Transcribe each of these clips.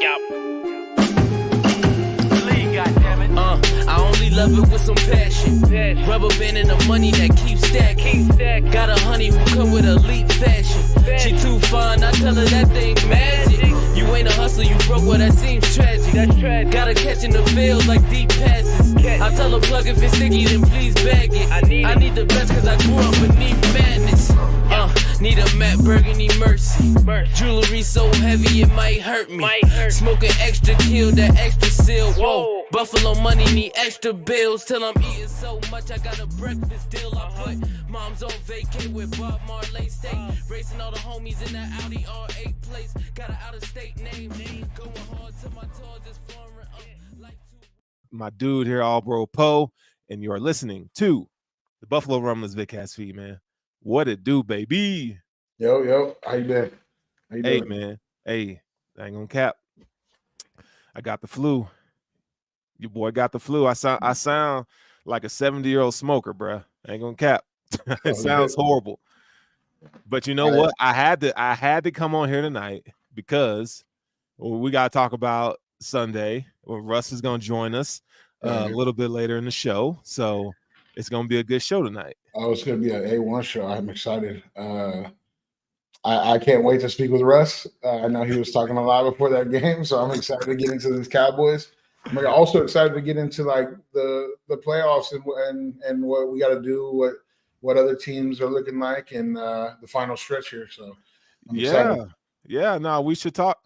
I only love it with some passion. Rubber band and the money that keeps stacking. Got a honey who come with elite fashion. She too fine, I tell her that thing magic. You ain't a hustler, you broke, well that seems tragic. Gotta catch in the field like deep passes. I tell her plug if it's sticky, then please bag it. I need the best cause I grew up beneath madness. Need a Matt Burgundy Mercy. Jewelry so heavy it might hurt me. Smoking extra kill, that extra seal. Whoa. Buffalo money need extra bills. Till I'm eating so much I got a breakfast deal. I put moms on vacay with Bob Marley State. Racing all the homies in that Audi R8 place. Got an out of state name. Going hard to my tours just flooring up like my dude here, All Bro Poe, and you are listening to the Buffalo Rumblers Vidcast feed, man. What it do, baby? Yo, how you been? Hey, man. Hey, I ain't gonna cap. I got the flu. Your boy got the flu. I sound like a 70-year-old smoker, bruh. I ain't gonna cap. It sounds horrible. But you know what? I had to come on here tonight because we gotta talk about Sunday. Well, Russ is gonna join us a little bit later in the show. So it's gonna be a good show tonight. Oh, it's gonna be an A1 show. I'm excited. I can't wait to speak with Russ. I know he was talking a lot before that game, so I'm excited to get into these Cowboys. I'm also excited to get into like the playoffs and what we got to do, what other teams are looking like, and the final stretch here. So I'm excited. No, we should talk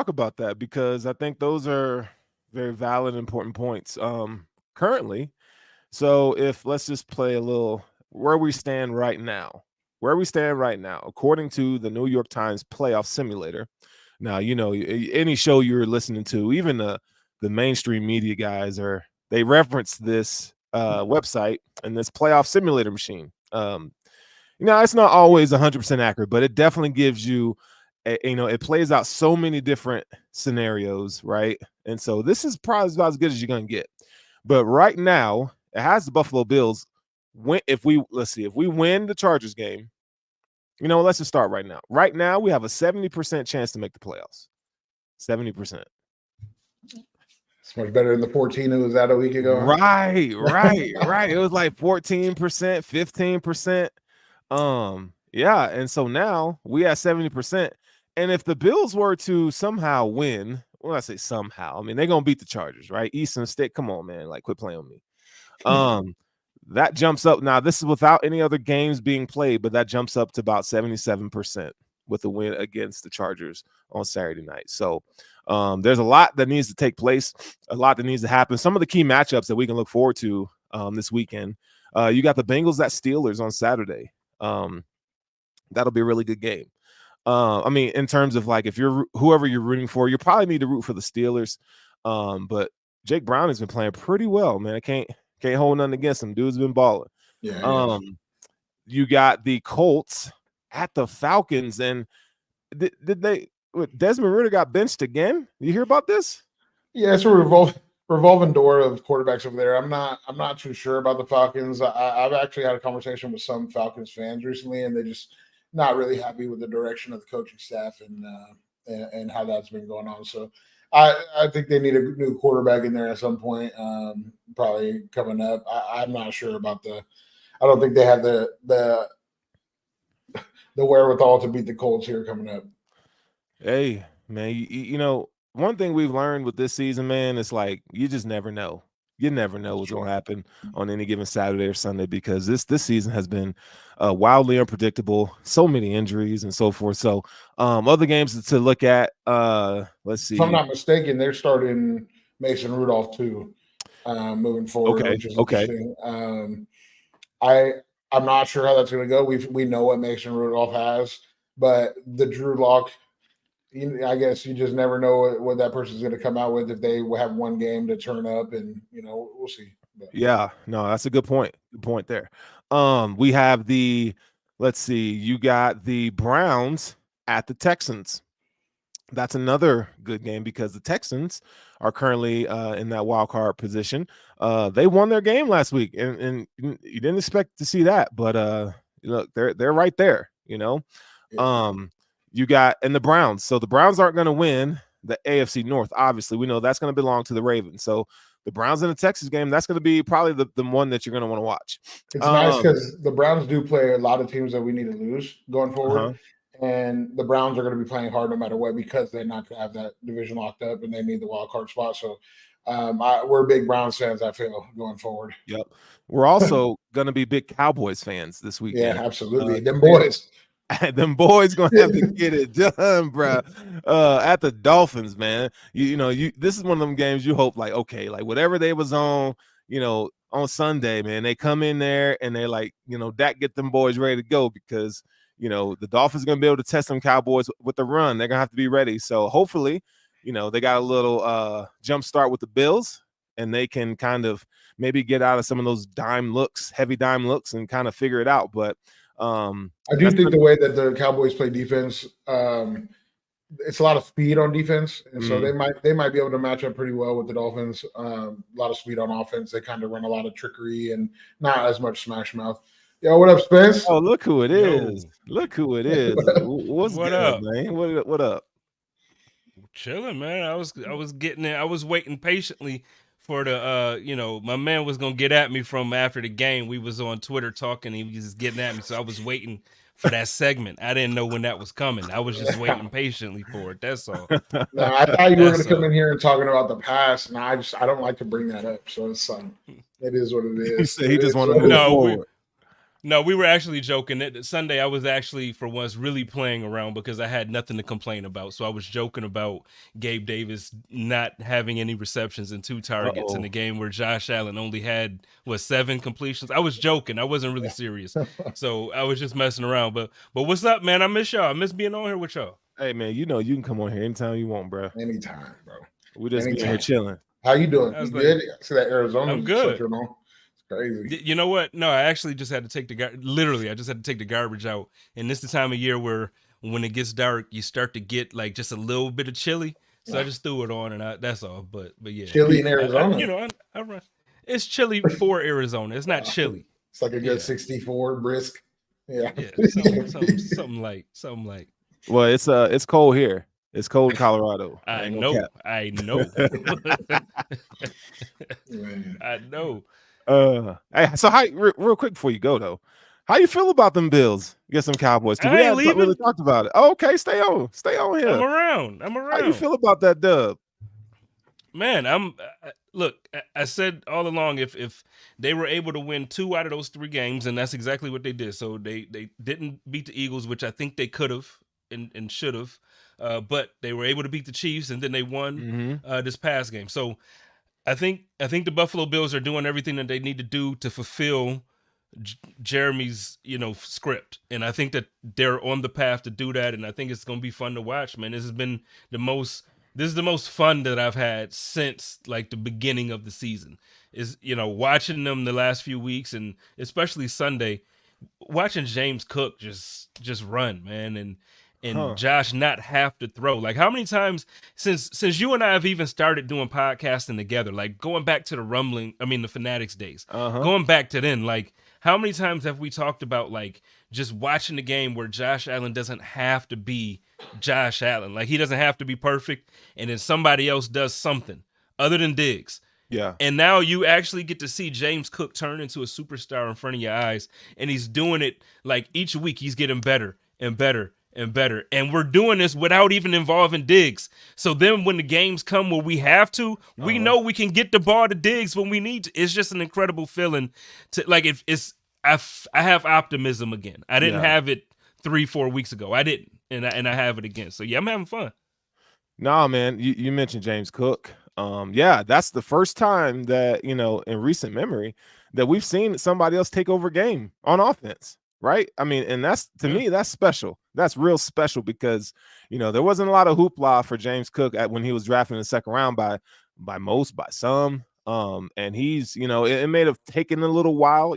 about that because I think those are very valid, important points. Currently, so if let's just play a little where we stand right now. According to the New York Times playoff simulator. Now, you know, any show you're listening to, even the mainstream media guys they reference this website and this playoff simulator machine. It's not always 100% accurate, but it definitely gives you, it plays out so many different scenarios, right? And so this is probably about as good as you're going to get. But right now, it has the Buffalo Bills. If we win the Chargers game, let's just start right now. Right now, we have a 70% chance to make the playoffs. 70%. It's much better than the 14 it was out a week ago. Right. It was like 14%, 15%. And so now we have 70%. And if the Bills were to somehow win, well, I say somehow, I mean, they're gonna beat the Chargers, right? Eastern State. Come on, man. Like, quit playing with me. That jumps up. Now, this is without any other games being played, but that jumps up to about 77% with the win against the Chargers on Saturday night. So there's a lot that needs to take place, a lot that needs to happen. Some of the key matchups that we can look forward to this weekend. You got the Bengals at Steelers on Saturday. That'll be a really good game. I mean, in terms of like, if you're whoever you're rooting for, you probably need to root for the Steelers. But Jake Brown has been playing pretty well, man. I can't hold nothing against him. Dude's been balling. Yeah. You got the Colts at the Falcons, and did Desmond Ridder got benched again? You hear about this? Yeah, it's a revolving door of quarterbacks over there. I'm not too sure about the Falcons. I've actually had a conversation with some Falcons fans recently, and they're just not really happy with the direction of the coaching staff and how that's been going on. So I think they need a new quarterback in there at some point, probably coming up. I'm not sure about I don't think they have the wherewithal to beat the Colts here coming up. Hey, man, you know, one thing we've learned with this season, man, is like you just never know. You never know what's going to happen on any given Saturday or Sunday because this season has been wildly unpredictable. So many injuries and so forth. So other games to look at. Let's see. If I'm not mistaken, they're starting Mason Rudolph too, moving forward. Okay. Which is interesting. I'm not sure how that's going to go. We know what Mason Rudolph has, but the Drew Lock. I guess you just never know what that person's going to come out with if they have one game to turn up, and we'll see. But. Yeah, no, that's a good point. Good point there. We have let's see, you got the Browns at the Texans. That's another good game because the Texans are currently in that wild card position. They won their game last week, and you didn't expect to see that, but look, they're right there. Yeah. You got and the Browns. So the Browns aren't going to win, the AFC North. Obviously, we know that's going to belong to the Ravens. So the Browns in the Texas game, that's going to be probably the one that you're going to want to watch. It's nice because the Browns do play a lot of teams that we need to lose going forward. And the Browns are going to be playing hard no matter what because they're not going to have that division locked up and they need the wild card spot. So we're big Browns fans, I feel, going forward. Yep. We're also going to be big Cowboys fans this week. Yeah, absolutely. Them boys. Them boys going to have to get it done, bro. At the Dolphins, man. This is one of them games you hope, like, okay, like whatever they was on, on Sunday, man, they come in there and they're like, Dak get them boys ready to go because, the Dolphins are going to be able to test them Cowboys with the run. They're going to have to be ready. So hopefully, they got a little jump start with the Bills and they can kind of maybe get out of some of those heavy dime looks and kind of figure it out. But I do think the way that the Cowboys play defense, it's a lot of speed on defense, and so they might be able to match up pretty well with the Dolphins. A lot of speed on offense. They kind of run a lot of trickery and not as much smash mouth. Yo, what up, Spence? Oh, look who it is! Look who it is! What's what good, up, man? What up? Chilling, man. I was getting it. I was waiting patiently for the my man was gonna get at me from after the game. We was on Twitter talking, he was just getting at me, so I was waiting for that segment. I didn't know when that was coming. I was just waiting patiently for it. That's all. No, I thought you were gonna come in here and talking about the past, and I don't like to bring that up. So it's it is what it is. He just wanted to move forward. No, we were actually joking. Sunday, I was actually, for once, really playing around because I had nothing to complain about. So I was joking about Gabe Davis not having any receptions and 2 targets in the game where Josh Allen only had, 7 completions. I was joking. I wasn't really serious. So I was just messing around. But what's up, man? I miss y'all. I miss being on here with y'all. Hey, man, you can come on here anytime you want, bro. Anytime, bro. We just be here chilling. How you doing? You good? I see that Arizona. I'm good. Crazy. You know what? No, I actually just had to take I just had to take the garbage out. And this is the time of year where when it gets dark, you start to get like just a little bit of chilly. So I just threw it on and that's all. But yeah. Chilly in Arizona. I run. It's chilly for Arizona. It's not chilly. It's like a good 64 brisk. Yeah. Something like. Well, it's cold here. It's cold in Colorado. I know. I know. Hey, so real quick before you go though, how you feel about them Bills against some Cowboys? I ain't leaving. Really talked about it. Oh, okay, stay on here. I'm around. How you feel about that dub? Man, look. I said all along if they were able to win 2 out of those 3 games, and that's exactly what they did. So they didn't beat the Eagles, which I think they could have and should have, but they were able to beat the Chiefs, and then they won this past game. So. I think the Buffalo Bills are doing everything that they need to do to fulfill Jeremy's, script. And I think that they're on the path to do that. And I think it's going to be fun to watch, man. This is the most fun that I've had since like the beginning of the season is, watching them the last few weeks and especially Sunday, watching James Cook just run, man. And Josh not have to throw. Like how many times since you and I have even started doing podcasting together, like going back to the Fanatics days, going back to then, like how many times have we talked about like just watching the game where Josh Allen doesn't have to be Josh Allen. Like he doesn't have to be perfect. And then somebody else does something other than Diggs. Yeah. And now you actually get to see James Cook turn into a superstar in front of your eyes. And he's doing it like each week he's getting better and better and better. And we're doing this without even involving Diggs. So then when the games come where we have to, we know we can get the ball to Diggs when we need to. It's just an incredible feeling to like I have optimism again. I didn't have it 3-4 weeks ago. I didn't. And I have it again. So yeah, I'm having fun. Nah, man, you mentioned James Cook. Yeah, that's the first time that, in recent memory that we've seen somebody else take over game on offense. Right. I mean, and that's to me, that's special. That's real special because, there wasn't a lot of hoopla for James Cook when he was drafted in the second round by some. And he's, it may have taken a little while,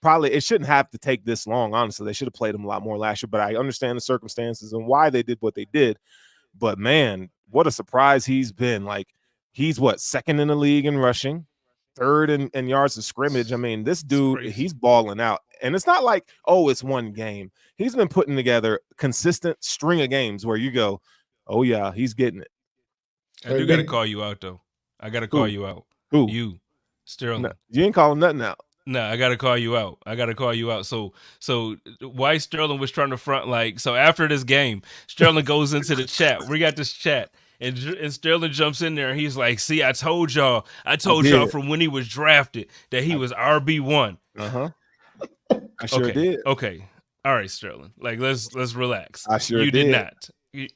probably it shouldn't have to take this long. Honestly, they should have played him a lot more last year, but I understand the circumstances and why they did what they did. But man, what a surprise he's been. Like he's second in the league in rushing, third in yards of scrimmage. I mean, this dude, he's balling out. And it's not like, it's one game. He's been putting together consistent string of games where you go, oh, yeah, he's getting it. I do got to call you out though. I got to call you out. Who? You, Sterling. No, you ain't calling nothing out. No, I got to call you out. So why Sterling was trying to front like, so after this game, Sterling goes into the chat. We got this chat. And Sterling jumps in there and he's like, see, I told y'all from when he was drafted that he was RB1. Uh-huh. I sure did. Okay. All right, Sterling. Like, let's relax. I sure you did not. You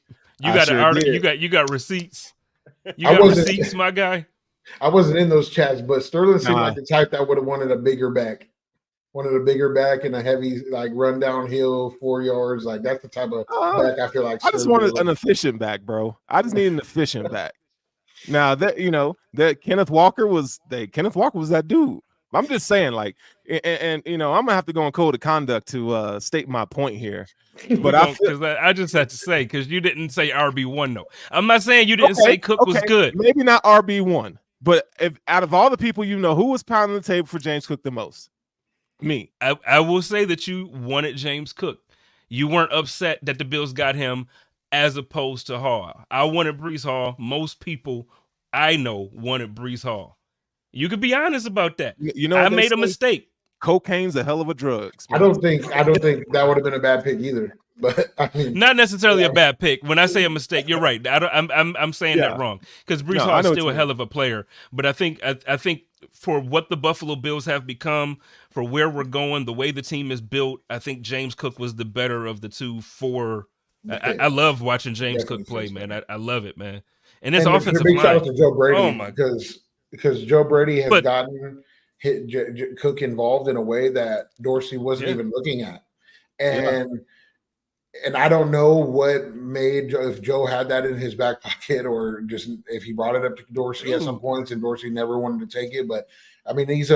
got you got receipts. You got receipts, my guy. I wasn't in those chats, but Sterling seemed like the type that would have wanted a bigger back. Wanted a bigger back and a heavy, like, run downhill 4 yards. Like, that's the type of back I feel like Sterling, I just wanted an efficient back, bro. I just need an efficient back. Now that that Kenneth Walker was that dude. I'm just saying, like, and I'm gonna have to go on code of conduct to state my point here. But I just had to say, because you didn't say RB1 though. I'm not saying you didn't say Cook was good. Maybe not RB1, but if out of all the people who was pounding the table for James Cook the most? Me. I will say that you wanted James Cook. You weren't upset that the Bills got him as opposed to Hall. I wanted Breece Hall. Most people I know wanted Breece Hall. You could be honest about that. I made a mistake. Cocaine's a hell of a drug. I don't think that would have been a bad pick either. But I mean, not necessarily a bad pick. When I say a mistake, you're right. I'm saying that wrong because Breece Hall is still a hell of a player. But I think for what the Buffalo Bills have become, for where we're going, the way the team is built, I think James Cook was the better of the two. I love watching James Cook play, man. I love it, man. And this offensive line. Shout out to Joe Brady because Joe Brady has gotten Cook involved in a way that Dorsey wasn't even looking at, and I don't know what made if Joe had that in his back pocket or just if he brought it up to Dorsey at some points and Dorsey never wanted to take it. But I mean, it's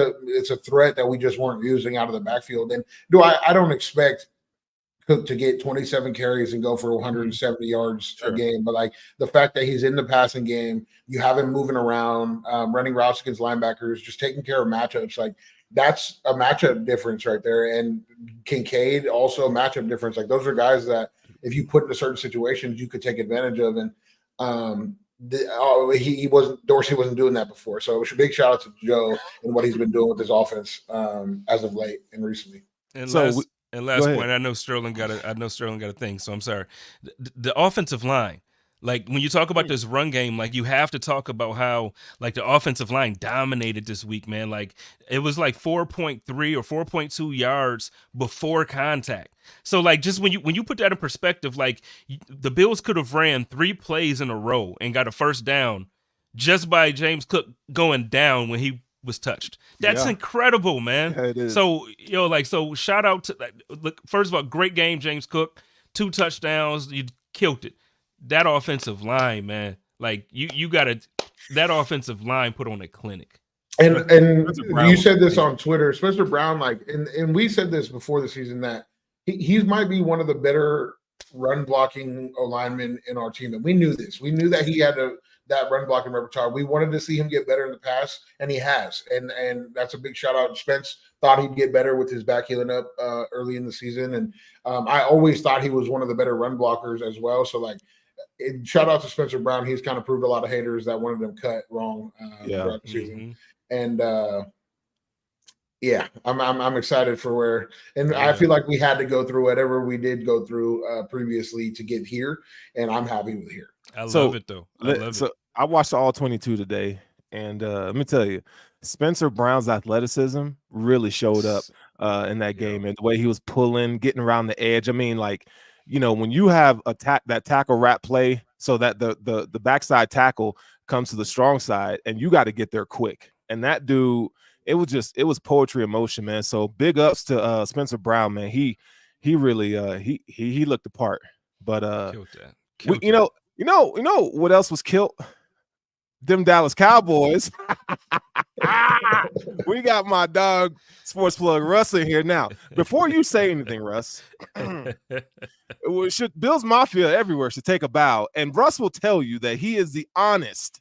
a threat that we just weren't using out of the backfield. And I don't expect Cook to get 27 carries and go for 170 yards a game. But like the fact that he's in the passing game, you have him moving around, running routes against linebackers, just taking care of matchups. Like that's a matchup difference right there. And Kincaid also a matchup difference. Like those are guys that if you put into certain situations, you could take advantage of. And Dorsey wasn't doing that before. So it's a big shout out to Joe and what he's been doing with his offense as of late and recently. And last point, I know Sterling got a thing, so I'm sorry. The offensive line, like when you talk about this run game, like you have to talk about how like the offensive line dominated this week, man. Like it was like 4.3 or 4.2 yards before contact. So like just when you put that in perspective, like the Bills could have ran 3 plays in a row and got a first down just by James Cook going down when he was touched. That's incredible, man. Yeah, it is. So so shout out to look, first of all, great game, James Cook, 2 touchdowns, you killed it. That offensive line, man, like you got that offensive line put on a clinic. And you said this on Twitter, Spencer Brown, like, and we said this before the season that he might be one of the better run blocking linemen in our team, and we knew this. We knew that he had that run blocking repertoire. We wanted to see him get better in the pass, and he has. And that's a big shout out. Spence thought he'd get better with his back healing up early in the season, and I always thought he was one of the better run blockers as well. So like, shout out to Spencer Brown. He's kind of proved a lot of haters that wanted him cut wrong throughout the season. And I'm excited for where, and I feel like we had to go through whatever we did go through previously to get here, and I'm happy with here. I love it though. I watched all 22 today, and let me tell you, Spencer Brown's athleticism really showed up in that game, and the way he was pulling, getting around the edge. I mean, like, when you have that tackle wrap play, so that the backside tackle comes to the strong side, and you got to get there quick. And that dude, it was poetry in motion, man. So big ups to Spencer Brown, man. He really he looked the part. But you know what else was killed? Them Dallas Cowboys. We got my dog Sports Plug Russ in here now. Before you say anything, Russ, Bills Mafia everywhere should take a bow, and Russ will tell you that he is the honest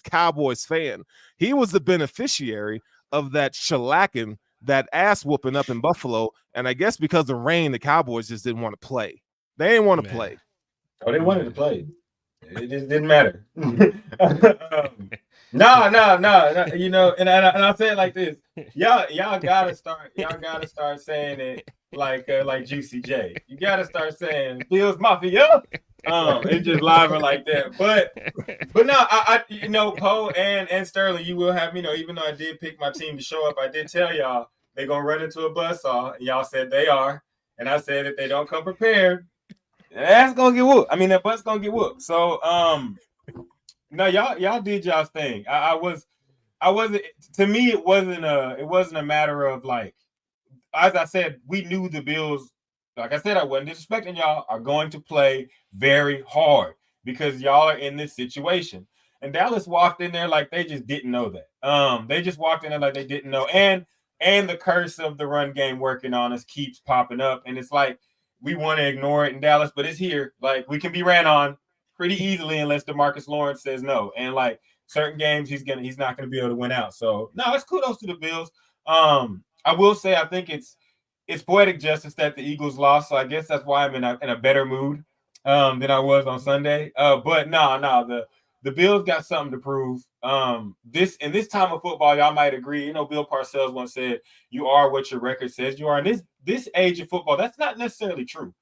Cowboys fan. He was the beneficiary of that shellacking, that ass whooping up in Buffalo, and I guess because of rain, the Cowboys just didn't want to play. They didn't want to play. Oh, they wanted to play. It just didn't matter. No. You know, and I'll say it like this: y'all gotta start saying it like Juicy J. You gotta start saying Bills Mafia. It's just live like that. But no, I you know, Poe and Sterling, you will have, you know, even though I did pick my team to show up, I did tell y'all they're gonna run into a buzzsaw, and y'all said they are, and I said if they don't come prepared, that's gonna get whooped. I mean, that butt's gonna get whooped. So no, y'all did y'all's thing. I wasn't, to me, it wasn't a matter of like, as I said, we knew the Bills, like I said, I wasn't disrespecting y'all, are going to play very hard because y'all are in this situation. And Dallas walked in there like they just didn't know that. They just walked in there like they didn't know. And the curse of the run game working on us keeps popping up. And it's like we want to ignore it in Dallas, but it's here. Like, we can be ran on pretty easily unless DeMarcus Lawrence says no. And like certain games he's not gonna be able to win out. So no, it's kudos to the Bills. I will say I think it's poetic justice that the Eagles lost. So I guess that's why I'm in a better mood than I was on Sunday. But no, the Bills got something to prove. This time of football, y'all might agree. You know, Bill Parcells once said, "You are what your record says you are." In this age of football, that's not necessarily true.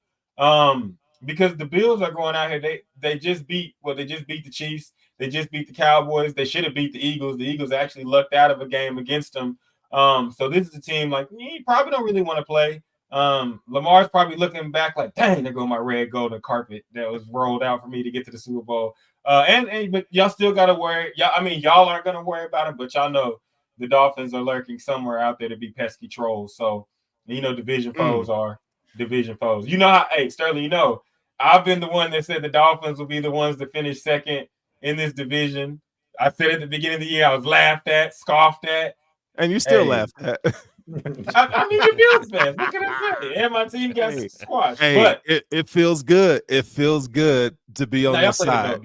Because the Bills are going out here. They just beat the Chiefs. They just beat the Cowboys. They should have beat the Eagles. The Eagles actually lucked out of a game against them. So this is a team like you probably don't really want to play. Lamar's probably looking back like, dang, there go my red golden carpet that was rolled out for me to get to the Super Bowl. But y'all still got to worry. Y'all aren't going to worry about it, but y'all know the Dolphins are lurking somewhere out there to be pesky trolls. So, you know, division foes are division foes. You know how, hey, Sterling, you know, I've been the one that said the Dolphins will be the ones to finish second in this division. I said at the beginning of the year, I was laughed at, scoffed at. And you still laughed at. I mean, you're Bills fans. What can I say? And my team got squashed. Hey, but it feels good. It feels good to be on the side.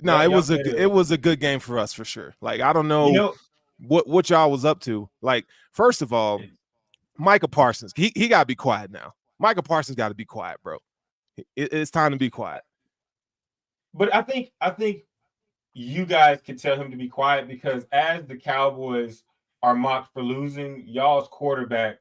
No, it was a good game for us for sure. Like, I don't know, what y'all was up to. Like, first of all, Micah Parsons, he got to be quiet now. Micah Parsons got to be quiet, bro. It's time to be quiet. But I think you guys can tell him to be quiet because as the Cowboys are mocked for losing, y'all's quarterback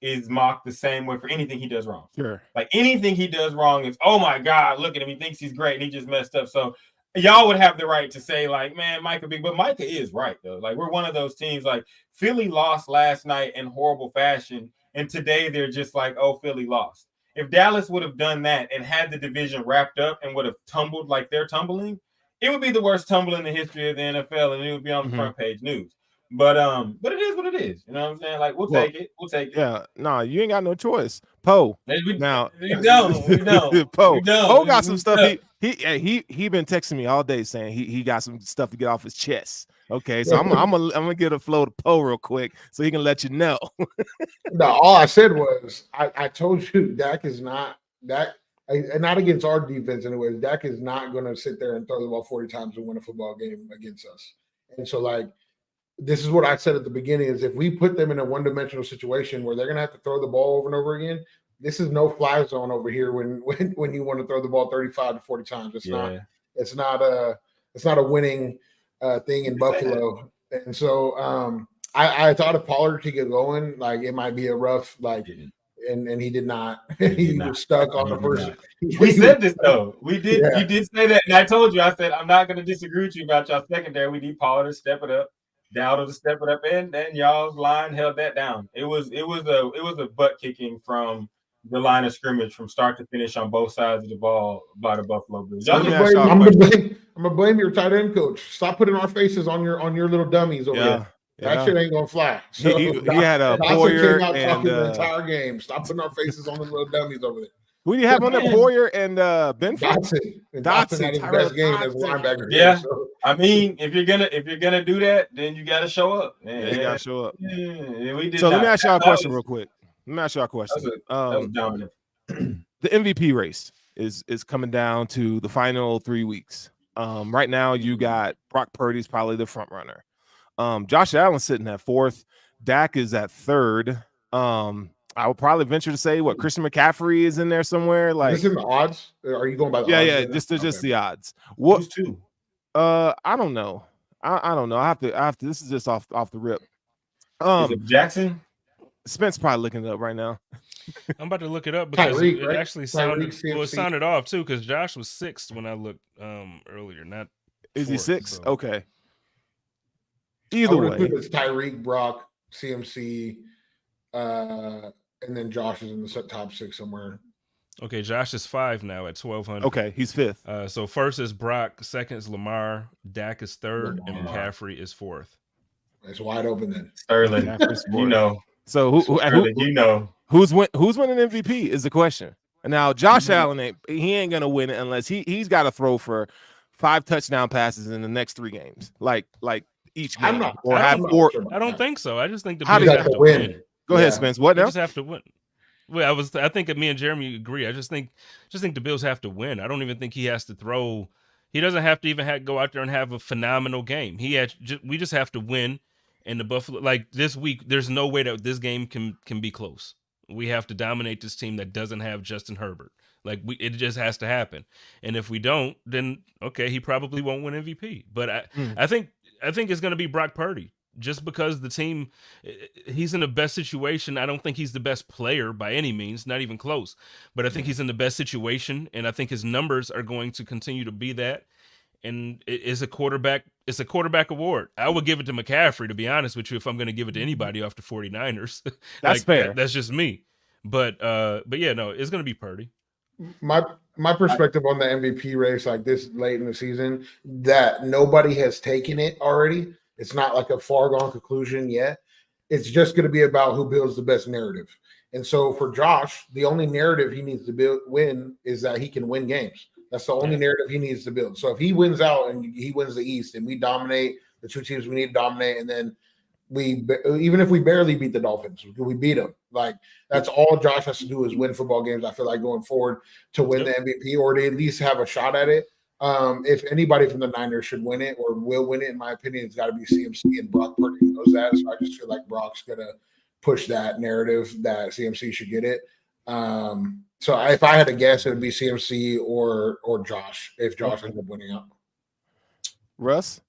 is mocked the same way for anything he does wrong. Sure. Like anything he does wrong is, oh my God, look at him. He thinks he's great and he just messed up. So y'all would have the right to say, like, man, Micah big, but Micah is right, though. Like, we're one of those teams, like, Philly lost last night in horrible fashion, and today they're just like, oh, Philly lost. If Dallas would have done that and had the division wrapped up and would have tumbled like they're tumbling, it would be the worst tumble in the history of the NFL, and it would be on the front page news. But it is what it is. You know what I'm saying? Like, we'll take it. Yeah, nah, you ain't got no choice. Poe. Now we don't. Poe got some stuff. He been texting me all day saying he got some stuff to get off his chest. Okay, so I'm gonna get a flow to Poe real quick so he can let you know. No, all I said was I told you Dak is not that, and not against our defense anyways. Dak is not going to sit there and throw the ball 40 times and win a football game against us. And so, like, this is what I said at the beginning: is if we put them in a one-dimensional situation where they're going to have to throw the ball over and over again, this is no fly zone over here. When you want to throw the ball 35 to 40 times, it's not a winning thing in Buffalo. And so I thought if Pollard could get going, like, it might be a rough, like, and he did not. He was stuck on the first. We said this though. We did. Yeah. You did say that, and I told you. I said I'm not going to disagree with you about y'all secondary. We need Pollard to step it up, Dowdle to step it up, and y'all's line held that down. It was a butt kicking from the line of scrimmage from start to finish on both sides of the ball by the Buffalo Bills. I'm gonna blame your tight end coach. Stop putting our faces on your little dummies over there. That shit ain't gonna fly. So he had a Poyer and the entire game. Stop putting our faces on the little dummies over there. Who do you have on there? Poyer and Benford? Dotson had his best game as a linebacker. Yeah, so. I mean, if you're gonna do that, then you got to show up. You got to show up. Yeah, we did. So let me ask y'all a question real quick. Let me ask y'all a question. That was dominant. The MVP race is coming down to the final 3 weeks. Right now, you got Brock Purdy's probably the front runner. Josh Allen's sitting at fourth. Dak is at third. I would probably venture to say Christian McCaffrey is in there somewhere. Like, is this in the odds? Are you going by the odds? yeah, Right just the odds. Who's two? I don't know. I don't know. I have to. This is just off the rip. Is it Jackson? Spence probably looking it up right now. I'm about to look it up because Tyreek, it right? actually sounded Tyreek, well. It CMC. sounded off too because Josh was 6th when I looked earlier. Not Is he 4th, 6? so. Okay. I Either would way, assume it's Tyreek, Brock, CMC, and then Josh is in the top 6 somewhere. Okay, Josh is 5 now at 1,200. okay, he's 5th. So first is Brock, second is Lamar, Dak is 3rd, and Lamar. McCaffrey is 4th. It's wide open then. Sterling. McCaffrey's You know. So Sterling, you know. who's winning MVP is the question. And now Josh Allen ain't gonna win it unless he's got to throw for 5 touchdown passes in the next 3 games, like each game. I don't think so. I just think the How Bills do you have to win. Go ahead, Spence. What They now? just have to win. Well, I think me and Jeremy agree. I just think the Bills have to win. I don't even think he has to throw. He doesn't have to even go out there and have a phenomenal game. We just have to win. And the Buffalo, like this week, there's no way that this game can be close. We have to dominate this team that doesn't have Justin Herbert. It just has to happen. And if we don't, then okay, he probably won't win MVP. But I think it's going to be Brock Purdy. Just because the team, he's in the best situation. I don't think he's the best player by any means, not even close. But I think he's in the best situation, and I think his numbers are going to continue to be that. And it's a quarterback award. I would give it to McCaffrey, to be honest with you, if I'm going to give it to anybody off the 49ers. That's fair. That's just me. But yeah, no, it's going to be Purdy. My perspective on the MVP race, like this late in the season, that nobody has taken it already. It's not like a foregone conclusion yet. It's just going to be about who builds the best narrative. And so for Josh, the only narrative he needs to win is that he can win games. That's the only narrative he needs to build. So if he wins out and he wins the East and we dominate the 2 teams we need to dominate, and then even if we barely beat the Dolphins, we beat them. Like that's all Josh has to do is win football games. I feel like going forward to win the MVP or to at least have a shot at it. If anybody from the Niners should win it or will win it, in my opinion, it's got to be CMC, and Brock Purdy knows that. So I just feel like Brock's gonna push that narrative that CMC should get it. So if I had to guess, it would be CMC or Josh if Josh ends up winning out. Russ,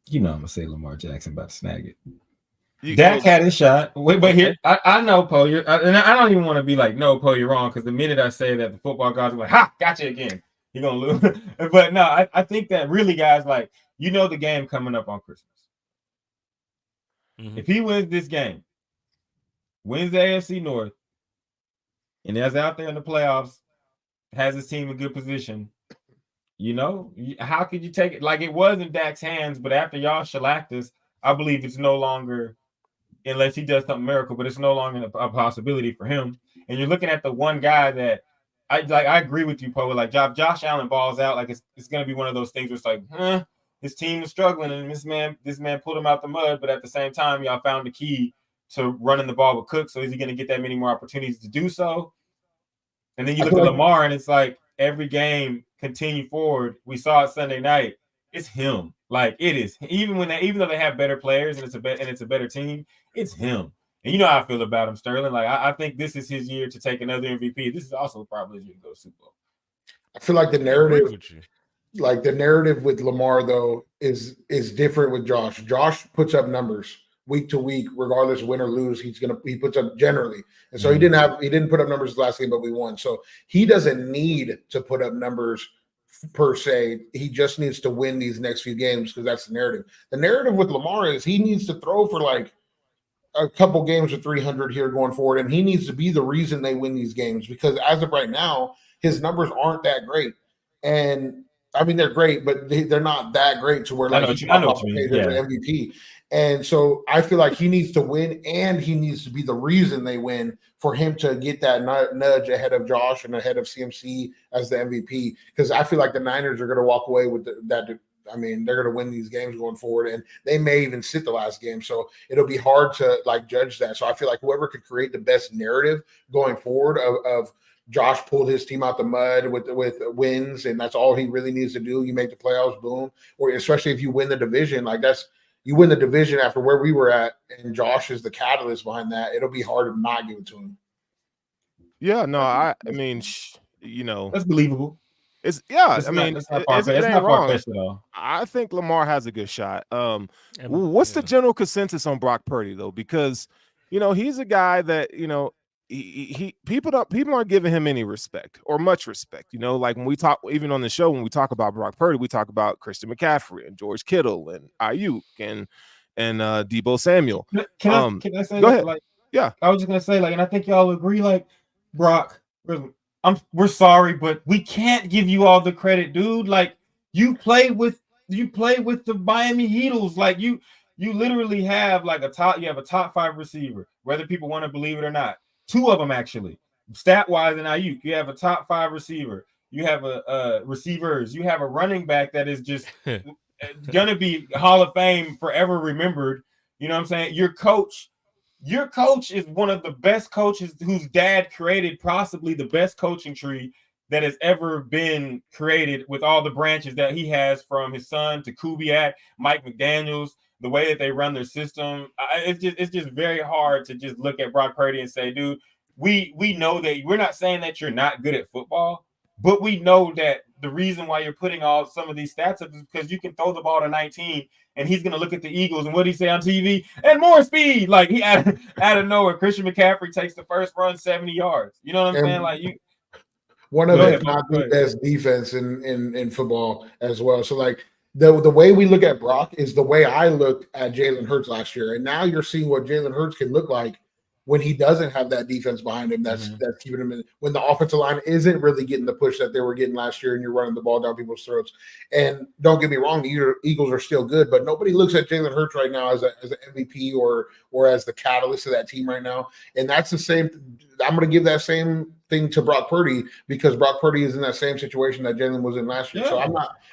you know I'm gonna say Lamar Jackson about to snag it. Dak had his shot. Wait, but here I know, Poe, and I don't even want to be like, no, Poe, you're wrong, because the minute I say that, the football guys are like, ha, gotcha again. You're gonna lose. But no, I think that really, guys, like, you know the game coming up on Christmas. If he wins this game, wins the AFC North, and is out there in the playoffs, has his team in good position, you know, how could you take it? Like, it was in Dak's hands, but after y'all shellacked us, I believe it's no longer, unless he does something miracle, but it's no longer a possibility for him. And you're looking at the one guy that I agree with you, Poe. Like Josh Allen balls out, like it's gonna be one of those things where it's like, his team is struggling, and this man pulled him out the mud, but at the same time, y'all found the key to running the ball with Cook. So is he gonna get that many more opportunities to do so? And then you look at Lamar, and it's like every game continue forward. We saw it Sunday night. It's him. Like it is. Even though they have better players and it's a better team, it's him. And you know how I feel about him, Sterling. Like I think this is his year to take another MVP. This is also probably his year to go to Super Bowl. I feel like the narrative with Lamar though is different with Josh. Josh puts up numbers week to week, regardless win or lose. He puts up generally, and so he didn't put up numbers last game, but we won. So he doesn't need to put up numbers per se. He just needs to win these next few games because that's the narrative. The narrative with Lamar is he needs to throw for like a couple games of 300 here going forward, and he needs to be the reason they win these games because as of right now, his numbers aren't that great. And I mean, they're great, but they're not that great to where like he's MVP. And so I feel like he needs to win, and he needs to be the reason they win for him to get that nudge ahead of Josh and ahead of CMC as the MVP. Because I feel like the Niners are going to walk away with that. I mean, they're going to win these games going forward, and they may even sit the last game. So it'll be hard to like judge that. So I feel like whoever could create the best narrative going forward of Josh pulled his team out the mud with wins, and that's all he really needs to do. You make the playoffs, boom. Or especially if you win the division, like that's you win the division after where we were at, and Josh is the catalyst behind that. It'll be hard to not give it to him. Yeah, no, I mean, you know, That's believable. it's That's I not, mean, that's not it far-fetched. It's ain't not wrong. far-fetched at all. I think Lamar has a good shot. What's the general consensus on Brock Purdy though? Because you know he's a guy that you know people aren't giving him any respect or much respect. You know, like when we talk, even on the show, when we talk about Brock Purdy, we talk about Christian McCaffrey and George Kittle and Ayuk and Deebo Samuel. Can I say go that? ahead. Like, yeah, I was just gonna say, like, and I think y'all agree, like, Brock, we're sorry, but we can't give you all the credit, dude. Like, you play with the Miami Heatles. Like, you literally have like a top 5 receiver, whether people want to believe it or not. 2 of them actually, stat wise, and Ayuk. You have a top 5 receiver. You have a receivers. You have a running back that is just gonna be Hall of Fame forever remembered. You know what I'm saying? Your coach is one of the best coaches whose dad created possibly the best coaching tree that has ever been created, with all the branches that he has, from his son to Kubiak, Mike McDaniels, the way that they run their system. It's just very hard to just look at Brock Purdy and say, dude, we know that we're not saying that you're not good at football, but we know that the reason why you're putting all some of these stats up is because you can throw the ball to 19, and he's going to look at the Eagles, and what did he say on TV? And more speed. Like, he out of nowhere, Christian McCaffrey takes the first run 70 yards. You know what I'm saying? Like, one of the not the best defense in football as well. So, like, the way we look at Brock is the way I looked at Jalen Hurts last year. And now you're seeing what Jalen Hurts can look like when he doesn't have that defense behind him that's keeping him in, when the offensive line isn't really getting the push that they were getting last year, and you're running the ball down people's throats. And don't get me wrong, the Eagles are still good, but nobody looks at Jalen Hurts right now as an MVP or as the catalyst of that team right now. And that's the same. I'm going to give that same thing to Brock Purdy, because Brock Purdy is in that same situation that Jalen was in last year. Yeah. So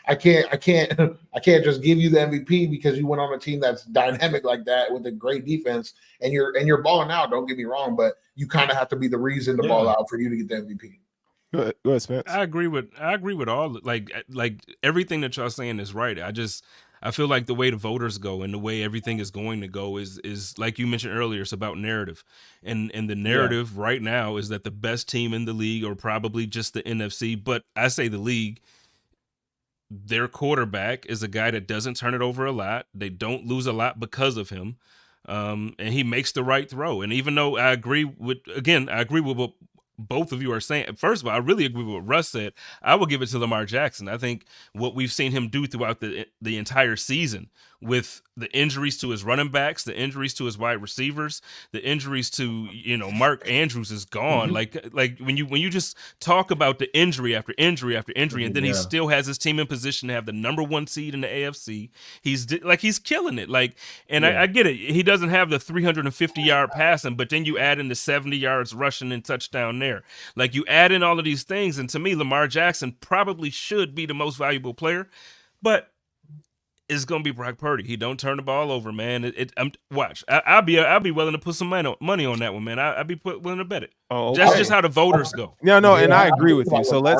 I can't just give you the MVP because you went on a team that's dynamic like that with a great defense, and you're balling out. Don't get me wrong, but you kind of have to be the reason to ball out for you to get the MVP. Go ahead, Spence. I agree with all, like everything that y'all saying is right. I feel like the way the voters go and the way everything is going to go is like you mentioned earlier, it's about narrative. And the narrative right now is that the best team in the league, or probably just the NFC, but I say the league, their quarterback is a guy that doesn't turn it over a lot. They don't lose a lot because of him. And he makes the right throw. And even though I agree with what both of you are saying. First of all, I really agree with what Russ said. I will give it to Lamar Jackson. I think what we've seen him do throughout the entire season, with the injuries to his running backs, the injuries to his wide receivers, the injuries to, Mark Andrews is gone. Like when you just talk about the injury after injury after injury, and then he still has his team in position to have the number 1 seed in the AFC. He's killing it. I get it. He doesn't have the 350-yard passing, but then you add in the 70 yards rushing and touchdown there. Like, you add in all of these things, and to me, Lamar Jackson probably should be the most valuable player, but it's gonna be Brock Purdy. He don't turn the ball over, man. Watch. I'll be willing to put some money on that one, man. I'll be willing to bet it. Oh, okay. That's just how the voters go. No, and I agree with you. So let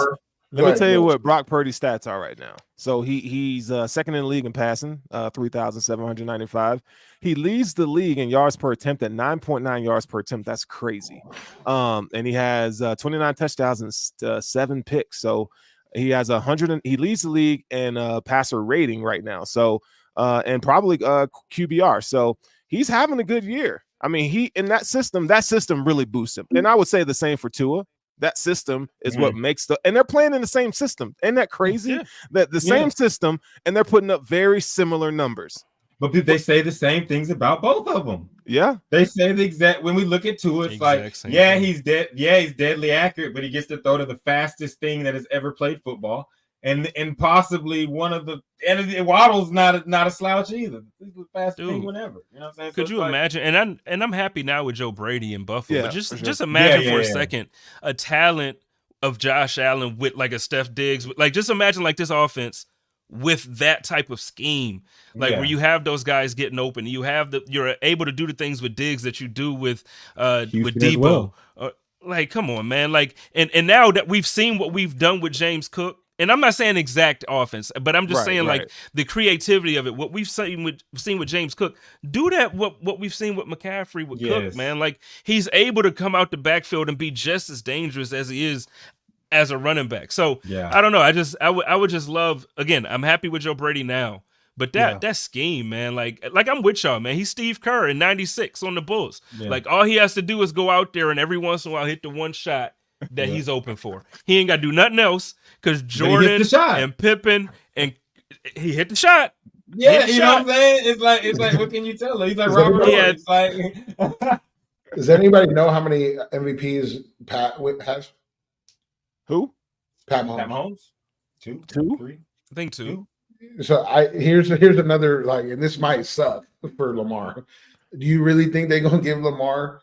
me tell you what Brock Purdy's stats are right now. So he's second in the league in passing, 3,795. He leads the league in yards per attempt at 9.9 yards per attempt. That's crazy. And he has 29 touchdowns and 7 picks. So he has 100. He leads the league in passer rating right now. So and probably QBR. So he's having a good year. I mean, that system really boosts him. And I would say the same for Tua. That system is what makes and they're playing in the same system. Isn't that crazy? Yeah. That the same system, and they're putting up very similar numbers. But they say the same things about both of them. Yeah. They say the exact, when we look at Tua, it's like, he's dead. Yeah, he's deadly accurate, but he gets to throw to the fastest thing that has ever played football. And possibly one of the, and Waddle's not a slouch either. He's the fastest thing whenever. You know what I'm saying? Could you imagine? And I'm happy now with Joe Brady in Buffalo. But just imagine for a second a talent of Josh Allen with like a Steph Diggs. Like, just imagine like this offense with that type of scheme, where you have those guys getting open. You're able to do the things with Diggs that you do with Debo. Like, come on, man. Like, and now that we've seen what we've done with James Cook, And I'm not saying exact offense, but I'm just Right, saying right. like the creativity of it. What we've seen with James Cook, do that. What we've seen with McCaffrey with Cook, man. Like he's able to come out the backfield and be just as dangerous as he is as a running back. So I don't know. I would just love. Again, I'm happy with Joe Brady now, but that scheme, man. Like I'm with y'all, man. He's Steve Kerr in '96 on the Bulls. Like all he has to do is go out there and every once in a while hit the one shot that he's open for. He ain't got to do nothing else because Jordan and Pippen and he hit the shot. Yeah, you know what I'm saying? It's like what can you tell him? He's like Robert Horry. It's like does anybody know how many MVPs Pat has? Who? Pat Mahomes. Pat Mahomes? Two? 3? I think 2. So here's another, like, and this might suck for Lamar. Do you really think they're gonna give Lamar,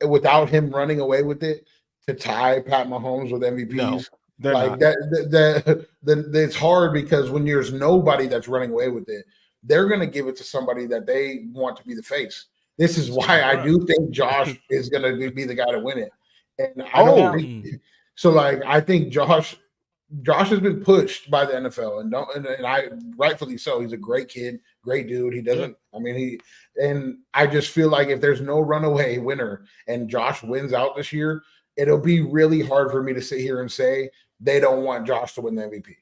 without him running away with it, to tie Pat Mahomes with MVPs? No, they're like not. that it's hard because when there's nobody that's running away with it, they're gonna give it to somebody that they want to be the face. This is why I do think Josh is gonna be the guy to win it. And I don't think so. Like, I think Josh has been pushed by the NFL, and I rightfully so. He's a great kid, great dude. He doesn't. I mean, and I just feel like if there's no runaway winner and Josh wins out this year, it'll be really hard for me to sit here and say they don't want Josh to win the MVP.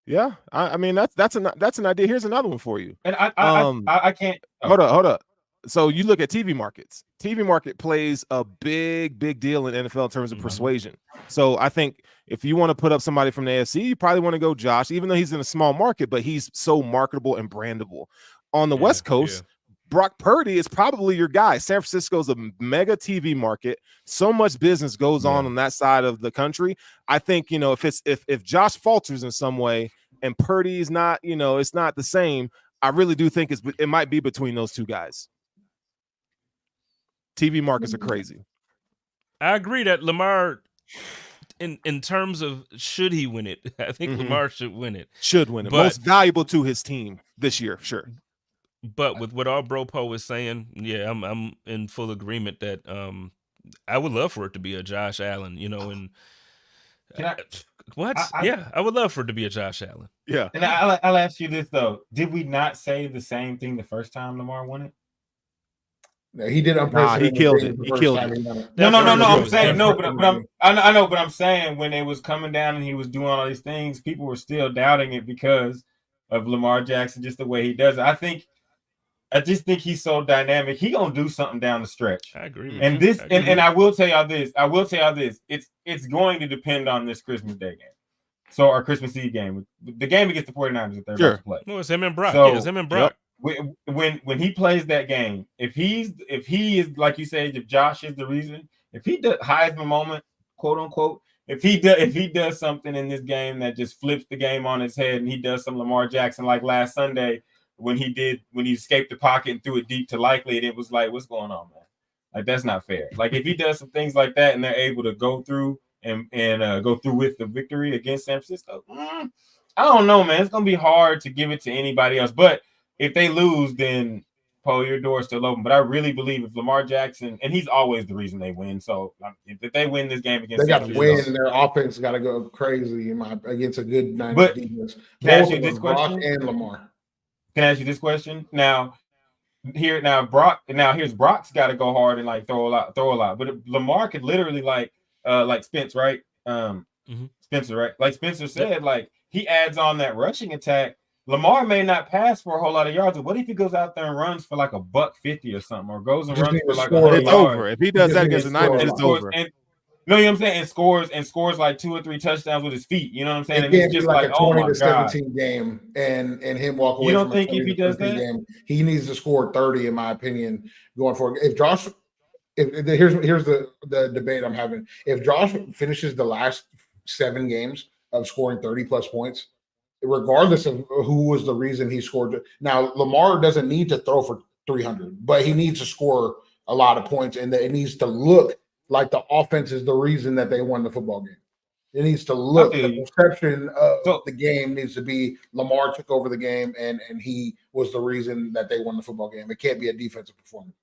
Yeah, I mean that's an idea. Here's another one for you. And I can't hold up. So you look at TV markets. TV market plays a big deal in NFL in terms of persuasion. So I think if you want to put up somebody from the AFC, you probably want to go Josh, even though he's in a small market, but he's so marketable and brandable. On the West Coast, Brock Purdy is probably your guy. San Francisco's a mega TV market. So much business goes on that side of the country. I think, if Josh falters in some way and Purdy's not, it's not the same, I really do think it might be between those two guys. TV markets are crazy. I agree that Lamar, in terms of should he win it, I think Lamar should win it. Should win it. But most valuable to his team this year, sure. But with what all Bro Po is saying, I'm in full agreement that I would love for it to be a Josh Allen, and I would love for it to be a Josh Allen. Yeah. And I'll ask you this though: did we not say the same thing the first time Lamar won it? No, he did. He killed it. He killed it. No. I'm saying no, but I know, but I'm saying when it was coming down and he was doing all these things, people were still doubting it because of Lamar Jackson, just the way he does it. I just think he's so dynamic. He gonna do something down the stretch. I agree. And I will tell y'all this. It's going to depend on this Christmas Day game. So our Christmas Eve game, the game against the 49ers that they're about to play. No, it's him and Brock. So, it's him and Brock. When he plays that game, if he is like you said, if Josh is the reason, if he does Heisman moment, quote unquote, if he does something in this game that just flips the game on his head, and he does some Lamar Jackson like last Sunday when he escaped the pocket and threw it deep to Likely, and it was like, what's going on, man? Like, that's not fair. Like, if he does some things like that and they're able to go through and go through with the victory against San Francisco, I don't know, man. It's gonna be hard to give it to anybody else, but if they lose, then your door's still open. But I really believe if Lamar Jackson, and he's always the reason they win. So if they win this game against, they got to win. Their offense got to go crazy against a good Niners defense. Can I ask you this question? Brock and Lamar. Can I ask you this question? Here's Brock's got to go hard and like throw a lot. But Lamar could literally like Spence, right? Spencer, right? Like Spencer said, like he adds on that rushing attack. Lamar may not pass for a whole lot of yards, but what if he goes out there and runs for like $150 or something, or goes and runs for like it's over. If he does that against the Niners, it's over. You know what I'm saying? And scores like 2 or 3 touchdowns with his feet. You know what I'm saying? It can't be like a 20-17 game and him walk away. You don't think if he does that? Game, he needs to score 30, in my opinion, going forward. Here's the debate I'm having. If Josh finishes the last 7 games of scoring 30+ points, regardless of who was the reason he scored. Now, Lamar doesn't need to throw for 300, but he needs to score a lot of points, and it needs to look like the offense is the reason that they won the football game. It needs to look, the perception of the game needs to be Lamar took over the game, and he was the reason that they won the football game. It can't be a defensive performance.